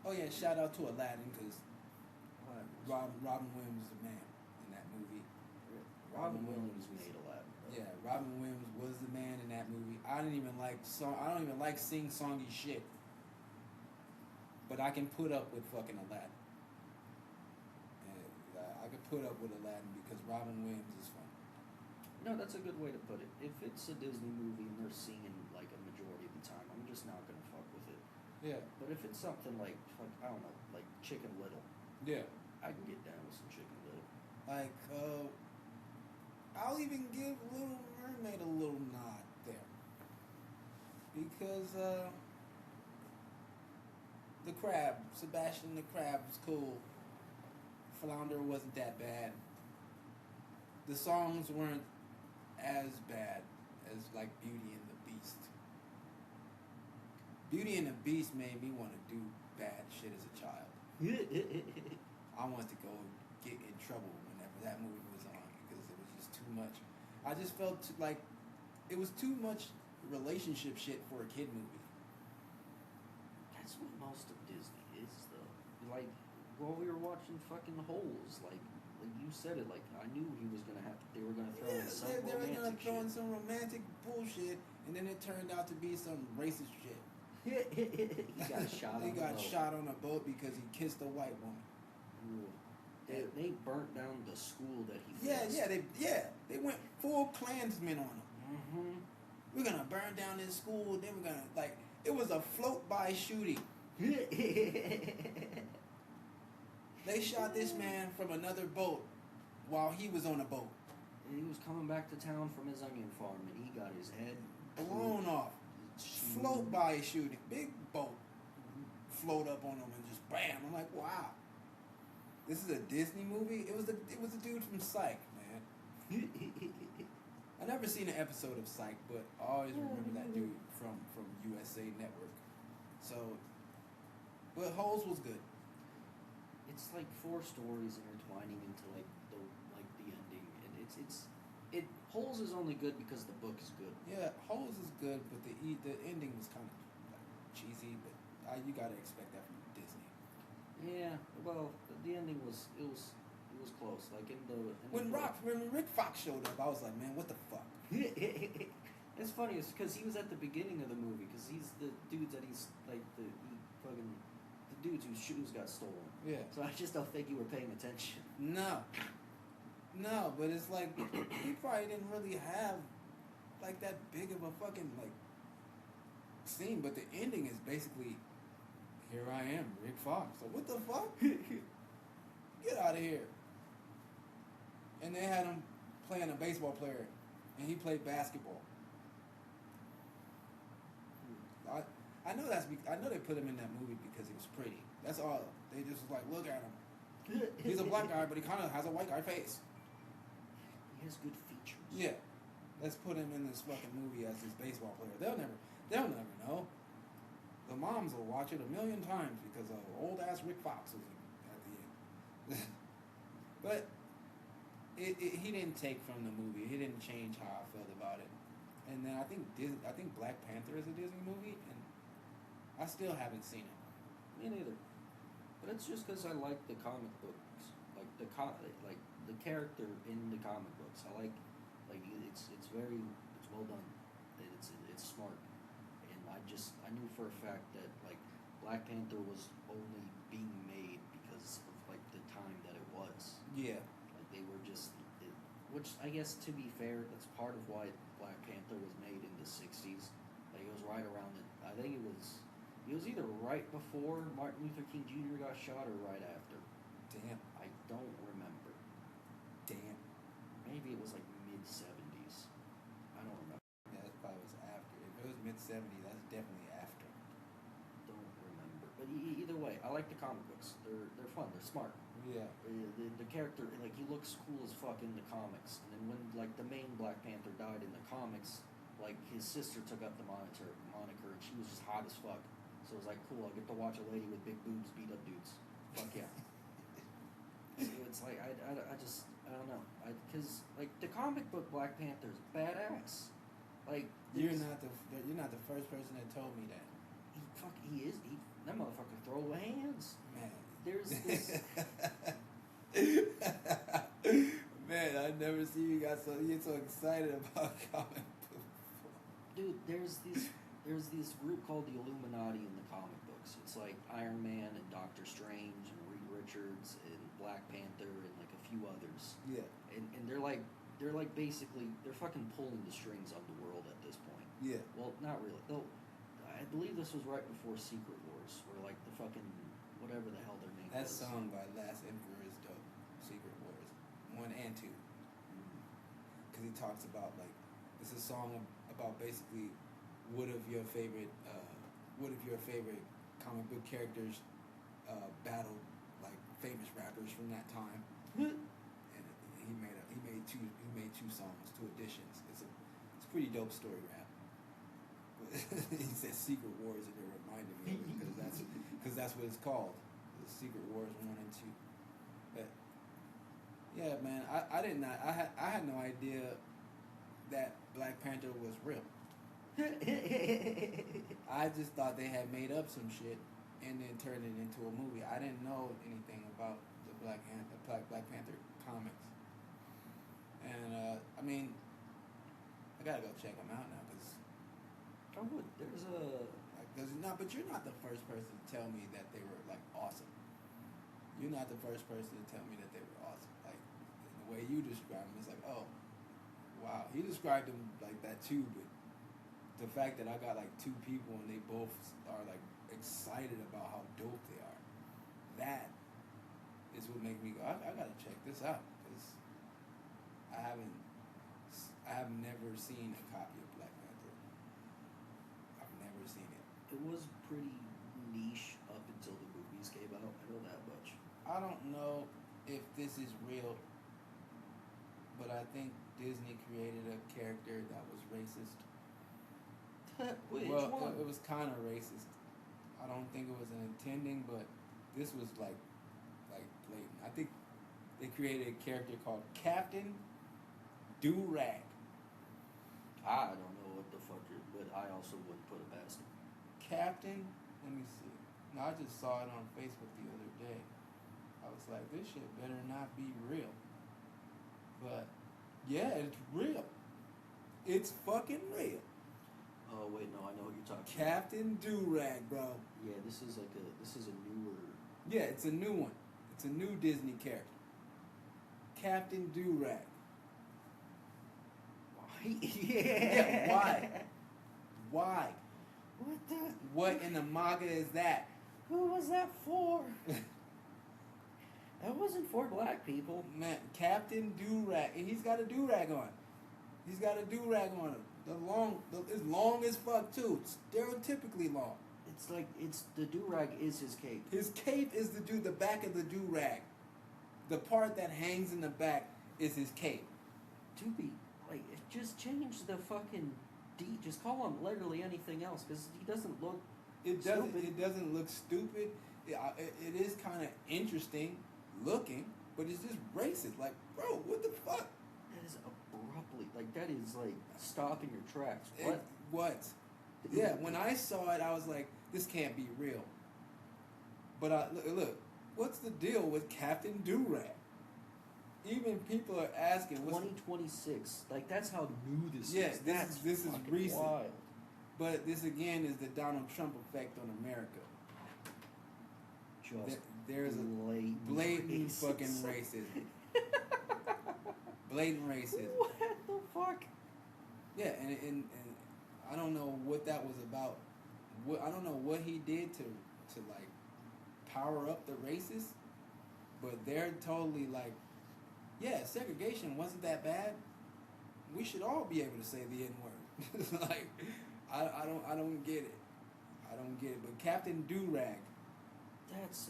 Oh yeah, shout out to Aladdin because Robin Williams is the man in that movie. Robin Williams made Aladdin. Yeah, Robin Williams was the man in that movie. I don't even like sing-songy shit, but I can put up with fucking Aladdin. And I can put up with Aladdin because Robin Williams is fun. No, that's a good way to put it. If it's a Disney movie and they're singing like a majority of the time, I'm just not gonna fuck with it. Yeah, But if it's something like I don't know, like Chicken Little, yeah. I can get down with some Chicken Little. Like, I'll even give Little Mermaid a little nod there. Because, the crab, Sebastian the crab was cool. Flounder wasn't that bad. The songs weren't as bad as, like, Beauty and the Beast. Beauty and the Beast made me want to do bad shit as a child. I wanted to go get in trouble whenever that movie was on because it was just too much. I just felt like it was too much relationship shit for a kid movie. That's what most of Disney is, though. Like while we were watching fucking Holes, like you said it, like I knew they were gonna throw in some they were gonna romantic throw in shit. some romantic bullshit, and then it turned out to be some racist shit. He got shot. He on got the boat. shot on a boat because he kissed a white woman. Ooh. They burnt down the school that he was. They went full Klansmen on him. Mm-hmm. We're gonna burn down this school. Then we're gonna it was a float by shooting. They shot this man from another boat while he was on a boat. And he was coming back to town from his onion farm, and he got his head Blown off. Float by shooting. Big boat. Float up on him and just bam. I'm like, wow. this is a Disney movie. It was a dude from Psych, man. I never seen an episode of Psych, but I always remember that dude from USA Network. So, but Holes was good. It's like 4 stories intertwining into like the ending, and it Holes is only good because the book is good. Yeah, Holes is good, but the ending was kind of like cheesy. But you gotta expect that from Disney. Yeah, well, the ending was close. Like When Rick Fox showed up, I was like, man, what the fuck? It's funny, it's because he was at the beginning of the movie, because he's the dudes that he's like the dudes whose shoes got stolen. Yeah. So I just don't think you were paying attention. No, but it's like he probably didn't really have like that big of a fucking like scene, but the ending is basically, here I am, Rick Fox. So what the fuck? Get out of here. And they had him playing a baseball player, and he played basketball. I know I know they put him in that movie because he was pretty. That's all. They just was like, look at him. He's a black guy, but he kind of has a white guy face. He has good features. Yeah, let's put him in this fucking movie as this baseball player. They'll never know. The moms will watch it 1,000,000 times because of old ass Rick Fox was at the end. But he didn't take from the movie. He didn't change how I felt about it. And then I think Black Panther is a Disney movie, and I still haven't seen it. Me neither. But it's just because I like the comic books, like the character in the comic books. I like it's well done. It's smart, and I knew for a fact that like Black Panther was only being made because of like the time that it was. Yeah. Like they were which I guess, to be fair, that's part of why Black Panther was made in the '60s. Like it was right around I think it was either right before Martin Luther King Jr. got shot or right after. Damn. I don't remember. Damn. Maybe it was like mid-70s. I don't remember. Yeah, that probably was after. If it was mid-70s, that's definitely after. Don't remember. But either way, I like the comic books. They're fun. They're smart. Yeah. The character, like, he looks cool as fuck in the comics. And then when, like, the main Black Panther died in the comics, like, his sister took up the moniker, and she was just hot as fuck. So it was like, cool, I get to watch a lady with big boobs beat up dudes. Fuck yeah. So it's like, I don't know. Because, like, the comic book Black Panther's badass. Like, you're not the first person that told me that. That motherfucker throw hands. Man. There's this. Man, I never see you you're so excited about comic books. Dude, there's this group called the Illuminati in the comic books. It's like Iron Man and Doctor Strange and Reed Richards and Black Panther and like a few others. Yeah. And they're basically fucking pulling the strings of the world at this point. Yeah. Well, not really. I believe this was right before Secret Wars, where like the fucking whatever the hell their name that was. That song by Last Emperor is dope. Secret Wars 1 and 2. Because he talks about like it's a song about basically what if your favorite comic book characters battled like famous rappers from that time. And he made two songs, 2 editions. It's a pretty dope story rap. He said Secret Wars, and it reminded me of it because that's what it's called, the Secret Wars 1 and 2. But yeah, man, I had no idea that Black Panther was real. I just thought they had made up some shit and then turned it into a movie. I didn't know anything about the Black Panther comics, and I mean, I gotta go check them out now because. I would. There's a. But you're not the first person to tell me that they were like awesome. You're not the first person to tell me that they were awesome. Like the way you describe them, it's like, oh, wow. He described them like that too, but the fact that I got like 2 people and they both are like excited about how dope they are, that is what makes me go, I gotta check this out because I have never seen a copy of Black Panther. I've never seen it. It was pretty niche up until the movies came out. I know that much. I don't know if this is real, but I think Disney created a character that was racist. Which Well, one? it was kind of racist. I don't think it was an intending, but this was like blatant. I think they created a character called Captain Do-Rag. I don't know what the fuck it, but I also wouldn't put it past it. Captain, let me see. No, I just saw it on Facebook the other day. I was like, this shit better not be real. But yeah, it's real. It's fucking real. Oh wait, no, I know what you're talking about. Captain Do-Rag, bro. Yeah, this is a newer. Yeah, it's a new one. It's a new Disney character. Captain Do-Rag. Why? Yeah, why? Why? What the? What in the manga is that? Who was that for? That wasn't for black people. Man, Captain Do-Rag. And he's got a do-rag on. He's got a do-rag on him. It's long as fuck too. Stereotypically long. It's like the do-rag is his cape. His cape is the back of the do-rag. The part that hangs in the back is his cape. Doobie, like, just change the fucking D. Just call him literally anything else, because he doesn't look. Stupid. It doesn't look stupid. It is kind of interesting looking, but it's just racist. Like, bro, what the fuck? That is abruptly, like, that is like stopping your tracks. What? What? Yeah, when I saw it, I was like, this can't be real. But look, what's the deal with Captain Do-Rag? Even people are asking, 2026. Like, that's how new this Yeah, is. this is fucking recent. Wild. But this again is the Donald Trump effect on America. Just There's a blatant racist. fucking racism. Blatant racism. What the fuck? Yeah, and I don't know what that was about. I don't know what he did to like power up the racists, but they're totally like, yeah, segregation wasn't that bad. We should all be able to say the N-word. Like, I don't get it. I don't get it. But Captain Do-Rag. That's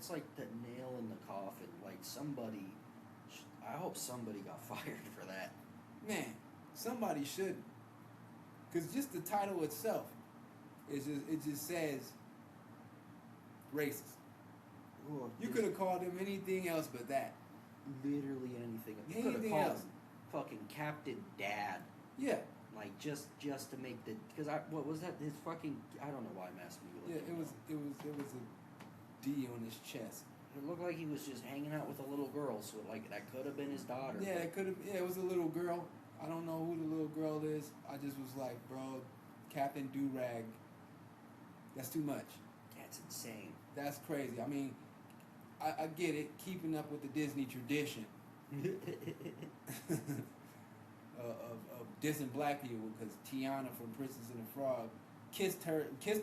like the nail in the coffin. Like, I hope somebody got fired for that. Man, somebody should. Because just the title itself, it just says racist. Ooh, You could have called him anything else but that. literally anything. You could have Anything called else. him fucking Captain Dad. Yeah. Like, just to make the, because what was that? His fucking, I don't know why I'm asking you. Yeah, it was a D on his chest. It looked like he was just hanging out with a little girl, so like that could have been his daughter. Yeah, it could have. Yeah, it was a little girl. I don't know who the little girl is. I just was like, bro, Captain Do-Rag. That's too much. That's insane. That's crazy. I mean, I get it, keeping up with the Disney tradition of dissing black people, because Tiana from Princess and the Frog kissed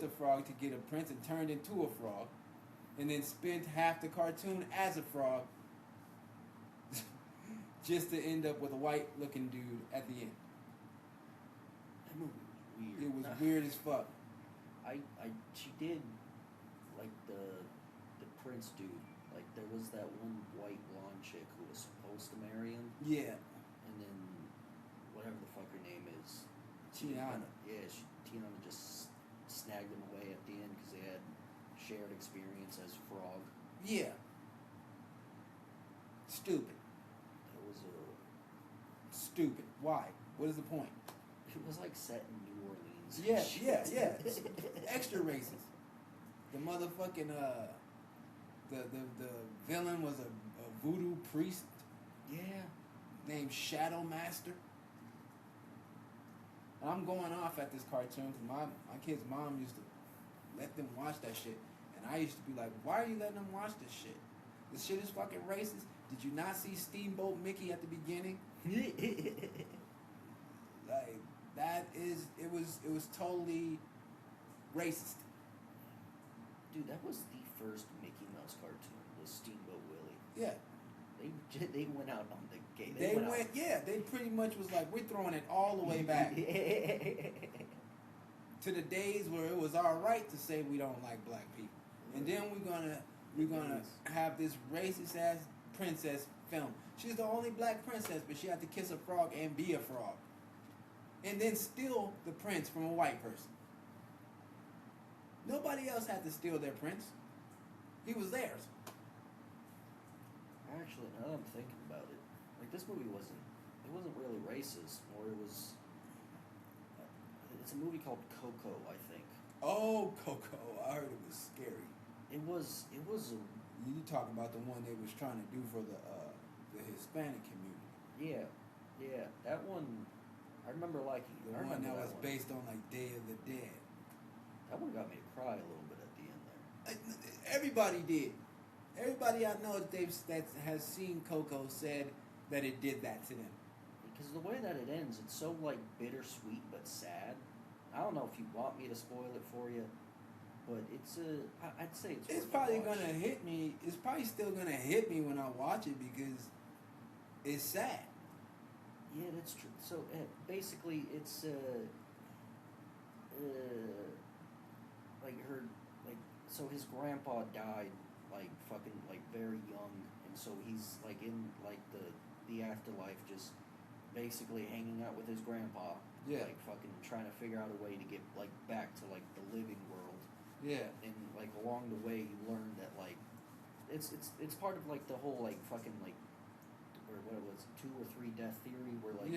a frog to get a prince and turned into a frog, and then spent half the cartoon as a frog, just to end up with a white looking dude at the end. That movie was weird. It was weird as fuck. She did, like, the prince dude. Like, there was that one white blonde chick who was supposed to marry him, Yeah, and then whatever the fuck her name is, Tiana. Tiana just snagged him away at the end because they had shared experience as frog. Yeah. Stupid. That was Stupid. Why? What is the point? it was like set in New Orleans. Yeah. Extra racist. The motherfucking the villain was a voodoo priest Yeah. named Shadow Master. And I'm going off at this cartoon because my kid's mom used to let them watch that shit, and I used to be like, why are you letting them watch this shit? This shit is fucking racist. Did you not see Steamboat Mickey at the beginning? Like, it was totally racist. Dude, that was the first Mickey Mouse cartoon, was Steamboat Willie. Yeah. They went out on the gay. They pretty much was like, we're throwing it all the way back to the days where it was all right to say we don't like black people, and then we're we're gonna have this racist ass princess film. She's the only black princess, but she had to kiss a frog and be a frog, and then steal the prince from a white person. Nobody else had to steal their prince. He was theirs. Actually, now that I'm thinking about it, like this movie wasn't really racist, or it was. It's a movie called Coco, I think. Oh, Coco! I heard it was scary. It was a. You talk about the one they was trying to do for the Hispanic community. Yeah, that one. I remember liking it. The one that was based on like Day of the Dead. That one got me to cry a little bit at the end there. Everybody did. Everybody I know that has seen Coco said that it did that to them. Because the way that it ends, it's so like bittersweet but sad. I don't know if you want me to spoil it for you, but I'd say it's. It's probably gonna hit me. It's probably still gonna hit me when I watch it because it's sad. Yeah, that's true. So basically, it's so his grandpa died like fucking like very young, and so he's like in like the afterlife, just basically hanging out with his grandpa. Yeah. Like fucking trying to figure out a way to get like back to like the living world. Yeah. And like along the way, you learn that like it's part of like the whole like fucking like or what it was 2 or 3 death theory where like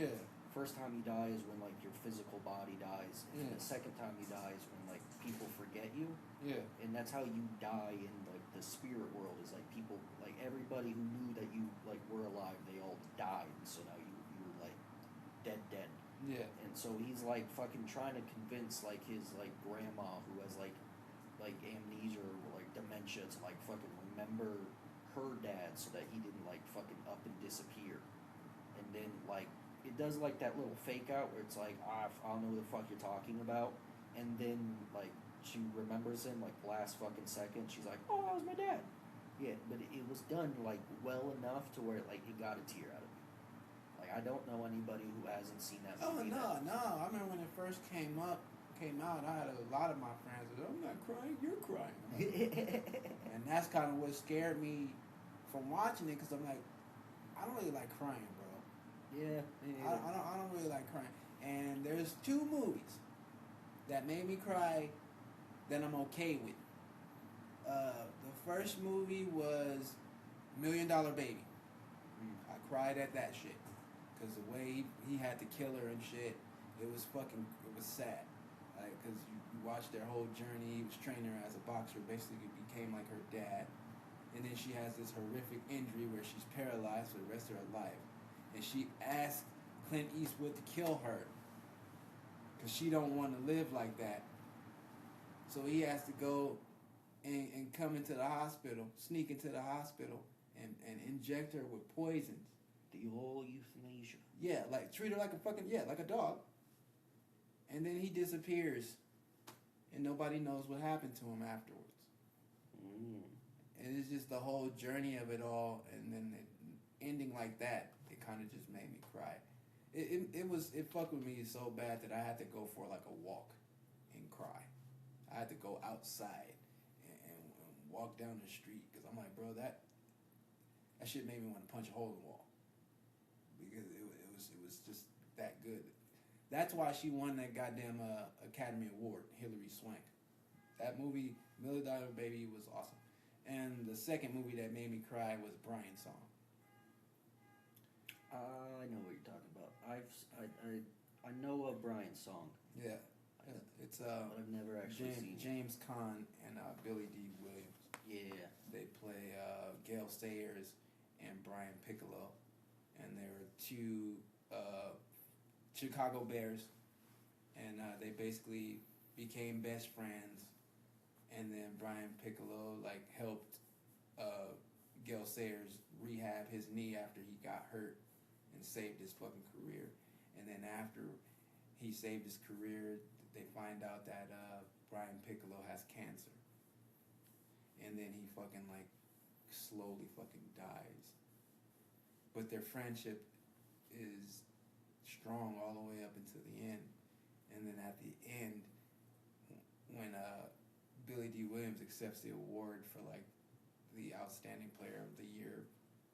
first time you die is when like your physical body dies, and the second time you die is when like people forget you. Yeah. And that's how you die in like the spirit world, is like people like everybody who knew that you like were alive, they all died, so now you're like dead. Yeah. And so he's like fucking trying to convince like his like grandma who has like amnesia or like dementia to like fucking remember her dad so that he didn't like fucking up and disappear. And then like it does like that little fake out where it's like I don't know what the fuck you're talking about, and then like she remembers him like last fucking second. She's like, oh, that was my dad. Yeah, but it was done like well enough to where like it got a tear out of me. Like I don't know anybody who hasn't seen that movie. Oh no! I remember when it first came out. I had a lot of my friends that I'm not crying, you're crying. And that's kind of what scared me from watching it, because I'm like, I don't really like crying, bro. Yeah. I don't really like crying. And there's 2 movies that made me cry that I'm okay with. The first movie was $1 Million Baby. I cried at that shit. Because the way he had to kill her and shit, it was sad. Like, because you watched their whole journey. He was training her as a boxer, basically became like her dad. And then she has this horrific injury where she's paralyzed for the rest of her life. And she asked Clint Eastwood to kill her because she don't want to live like that. So he has to go and come into the hospital, sneak into the hospital, and inject her with poisons. The old euthanasia. Yeah, like treat her like like a dog. And then he disappears, and nobody knows what happened to him afterwards. And it's just the whole journey of it all, and then ending like that, it kind of just made me cry. It fucked with me so bad that I had to go for like a walk and cry. I had to go outside and walk down the street, because I'm like, bro, that shit made me want to punch a hole in the wall, because it was just that good. That's why she won that goddamn Academy Award, Hilary Swank. That movie, $1 Million Baby, was awesome. And the second movie that made me cry was Brian's Song. I know what you're talking about. I know of Brian's Song. Yeah, it's but I've never actually seen James Caan and Billy D. Williams. Yeah, they play Gale Sayers and Brian Piccolo, and they were 2 Chicago Bears, and they basically became best friends. And then Brian Piccolo like helped Gale Sayers rehab his knee after he got hurt, and saved his fucking career. And then after he saved his career, they find out that Brian Piccolo has cancer, and then he fucking like slowly fucking dies. But their friendship is strong all the way up until the end. And then at the end, when Billy D. Williams accepts the award for like the outstanding player of the year,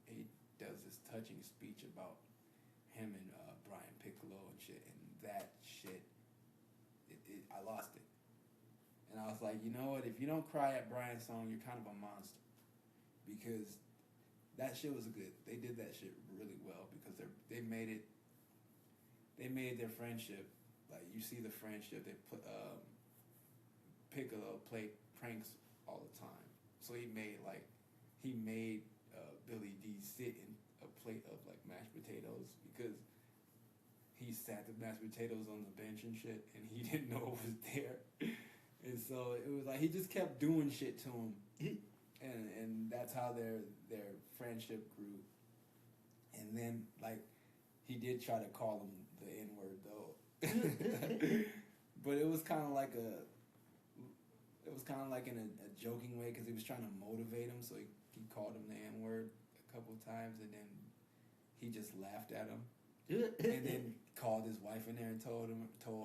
he does this touching speech about him and Brian Piccolo and shit, and that shit, I lost it. And I was like, you know what? If you don't cry at Brian's song, you're kind of a monster, because that shit was good. They did that shit really well because they made their friendship, like, you see the friendship. They put Piccolo played pranks all the time, so he made Billy D sit in a plate of like mashed potatoes because he sat the mashed potatoes on the bench and shit, and he didn't know it was there. And so it was like he just kept doing shit to him, and that's how their friendship grew. And then like he did try to call him the N-word though, but it was kind of like in a joking way because he was trying to motivate him. So he called him the N-word a couple times, and then he just laughed at him. And then called his wife in there and told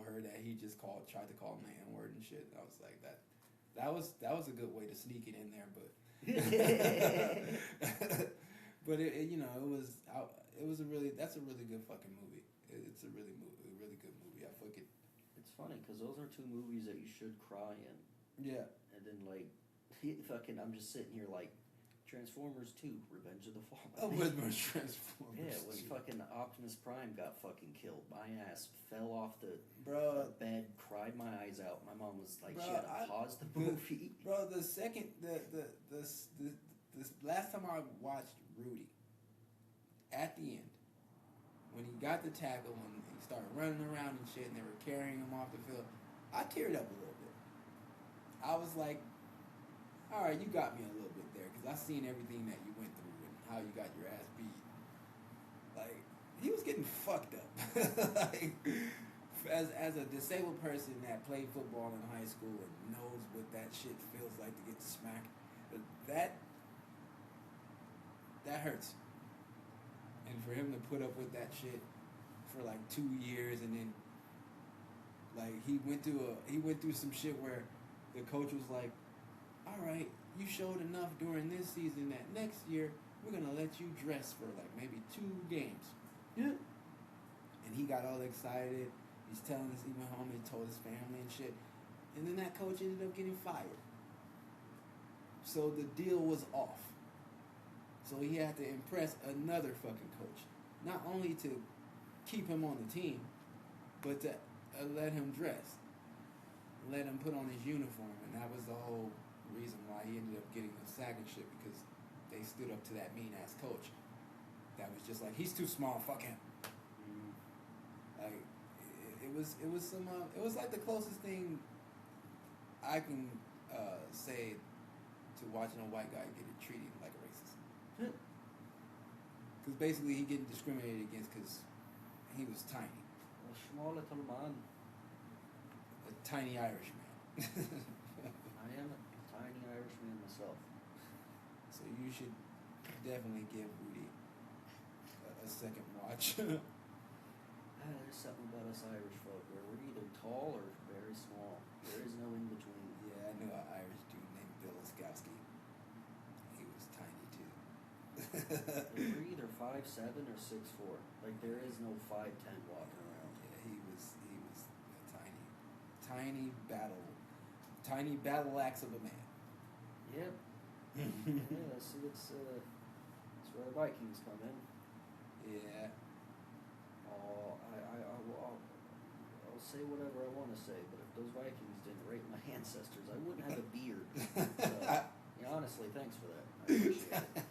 her that he just tried to call him the N-word and shit. I was like, that was a good way to sneak it in there, but but that's a really good fucking movie. It's a really good movie. I fucking. It's funny because those are two movies that you should cry in. Yeah. And then like, I'm just sitting here like, Transformers 2, Revenge of the Fallen. Oh, with my Transformers. Yeah, when fucking Optimus Prime got fucking killed, my ass fell off the bed, cried my eyes out. My mom was like, she had to pause the movie. The last time I watched Rudy, at the end, when he got the tackle, when he started running around and shit, and they were carrying him off the field, I teared up a little bit. I was like, all right, you got me a little bit there, because I seen everything that you went through and how you got your ass beat. Like, he was getting fucked up. Like, as a disabled person that played football in high school and knows what that shit feels like to get smacked, that hurts. And for him to put up with that shit for like 2 years, and then like he went through some shit where the coach was like, all right, you showed enough during this season that next year we're gonna let you dress for like maybe 2 games. Yeah. And he got all excited. He's telling us, he went home and told his family and shit. And then that coach ended up getting fired. So the deal was off. So he had to impress another fucking coach. Not only to keep him on the team, but to let him dress. Let him put on his uniform. And that was the whole reason why he ended up getting the sack and shit, because they stood up to that mean-ass coach. That was just like, he's too small, fuck him. Like, it was like the closest thing I can say to watching a white guy get treated like a racist. Because basically he getting discriminated against because he was tiny. A small little man. A tiny Irish man. I am a tiny Irish man myself. So you should definitely give Rudy a second watch. There's something about us Irish folk where we're either tall or very small. There is no in between. Yeah, I knew an Irish dude named Bill Oskowski. He was tiny too. We're either 5'7" or 6'4". Like there is no 5'10" walking around. Yeah, he was a tiny battle axe of a man. Yep. Yeah. See, it's where the Vikings come in. Yeah. I'll say whatever I want to say, but if those Vikings didn't rape my ancestors, I wouldn't have a beard. So, yeah, honestly, thanks for that. I appreciate it.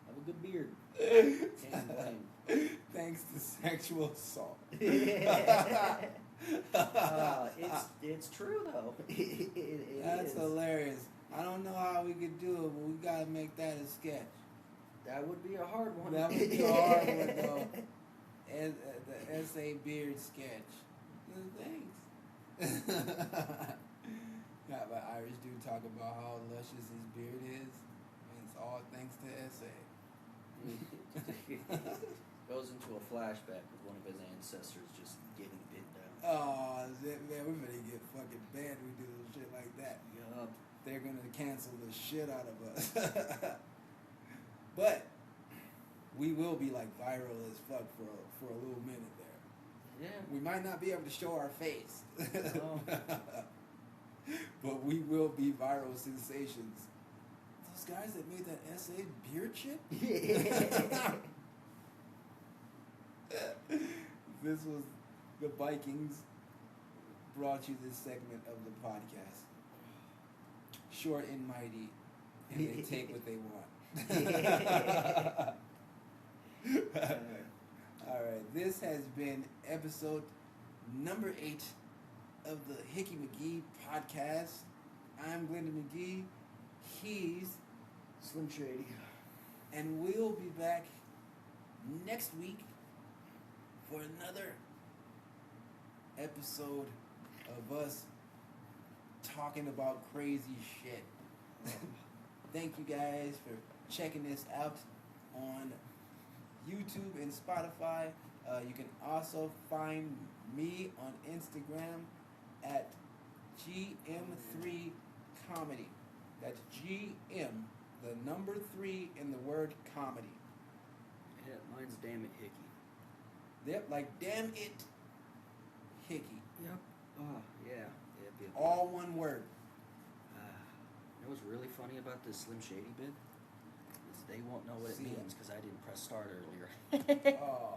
Have a good beard. Can't blame. Thanks to sexual assault. It's true though. It That's is. hilarious. I don't know how we could do it, but we gotta make that a sketch. That would be a hard one. That would be a hard one though. And the S.A. Beard sketch. Thanks. Got an Irish dude talk about how luscious his beard is. And it's all thanks to S.A. Goes into a flashback of one of his ancestors just getting bit down. Oh, man, we better get fucking banned. We do this shit. that Yup. they're gonna cancel the shit out of us. But we will be like viral as fuck for a little minute there. Yeah. We might not be able to show our face, No. but we will be viral sensations. Those guys that made that SA beer chip. This was the Vikings. Brought you this segment of the podcast. Short and mighty, and they take what they want. All right, this has been episode number 8 of the Hickey McGee podcast. I'm Glenda McGee. He's Slim Shady. and we'll be back next week for another episode of us talking about crazy shit. Thank you guys for checking this out on YouTube and Spotify. You can also find me on Instagram at GM3 Comedy. That's GM, the number 3 in the word comedy. Yeah, mine's Damn It Hickey. Yep, like damn it, Hickey. Yep. Oh, yeah. Yep. All one word. You know what's really funny about this Slim Shady bit? Is they won't know what it See ya. means because I didn't press start earlier. Oh.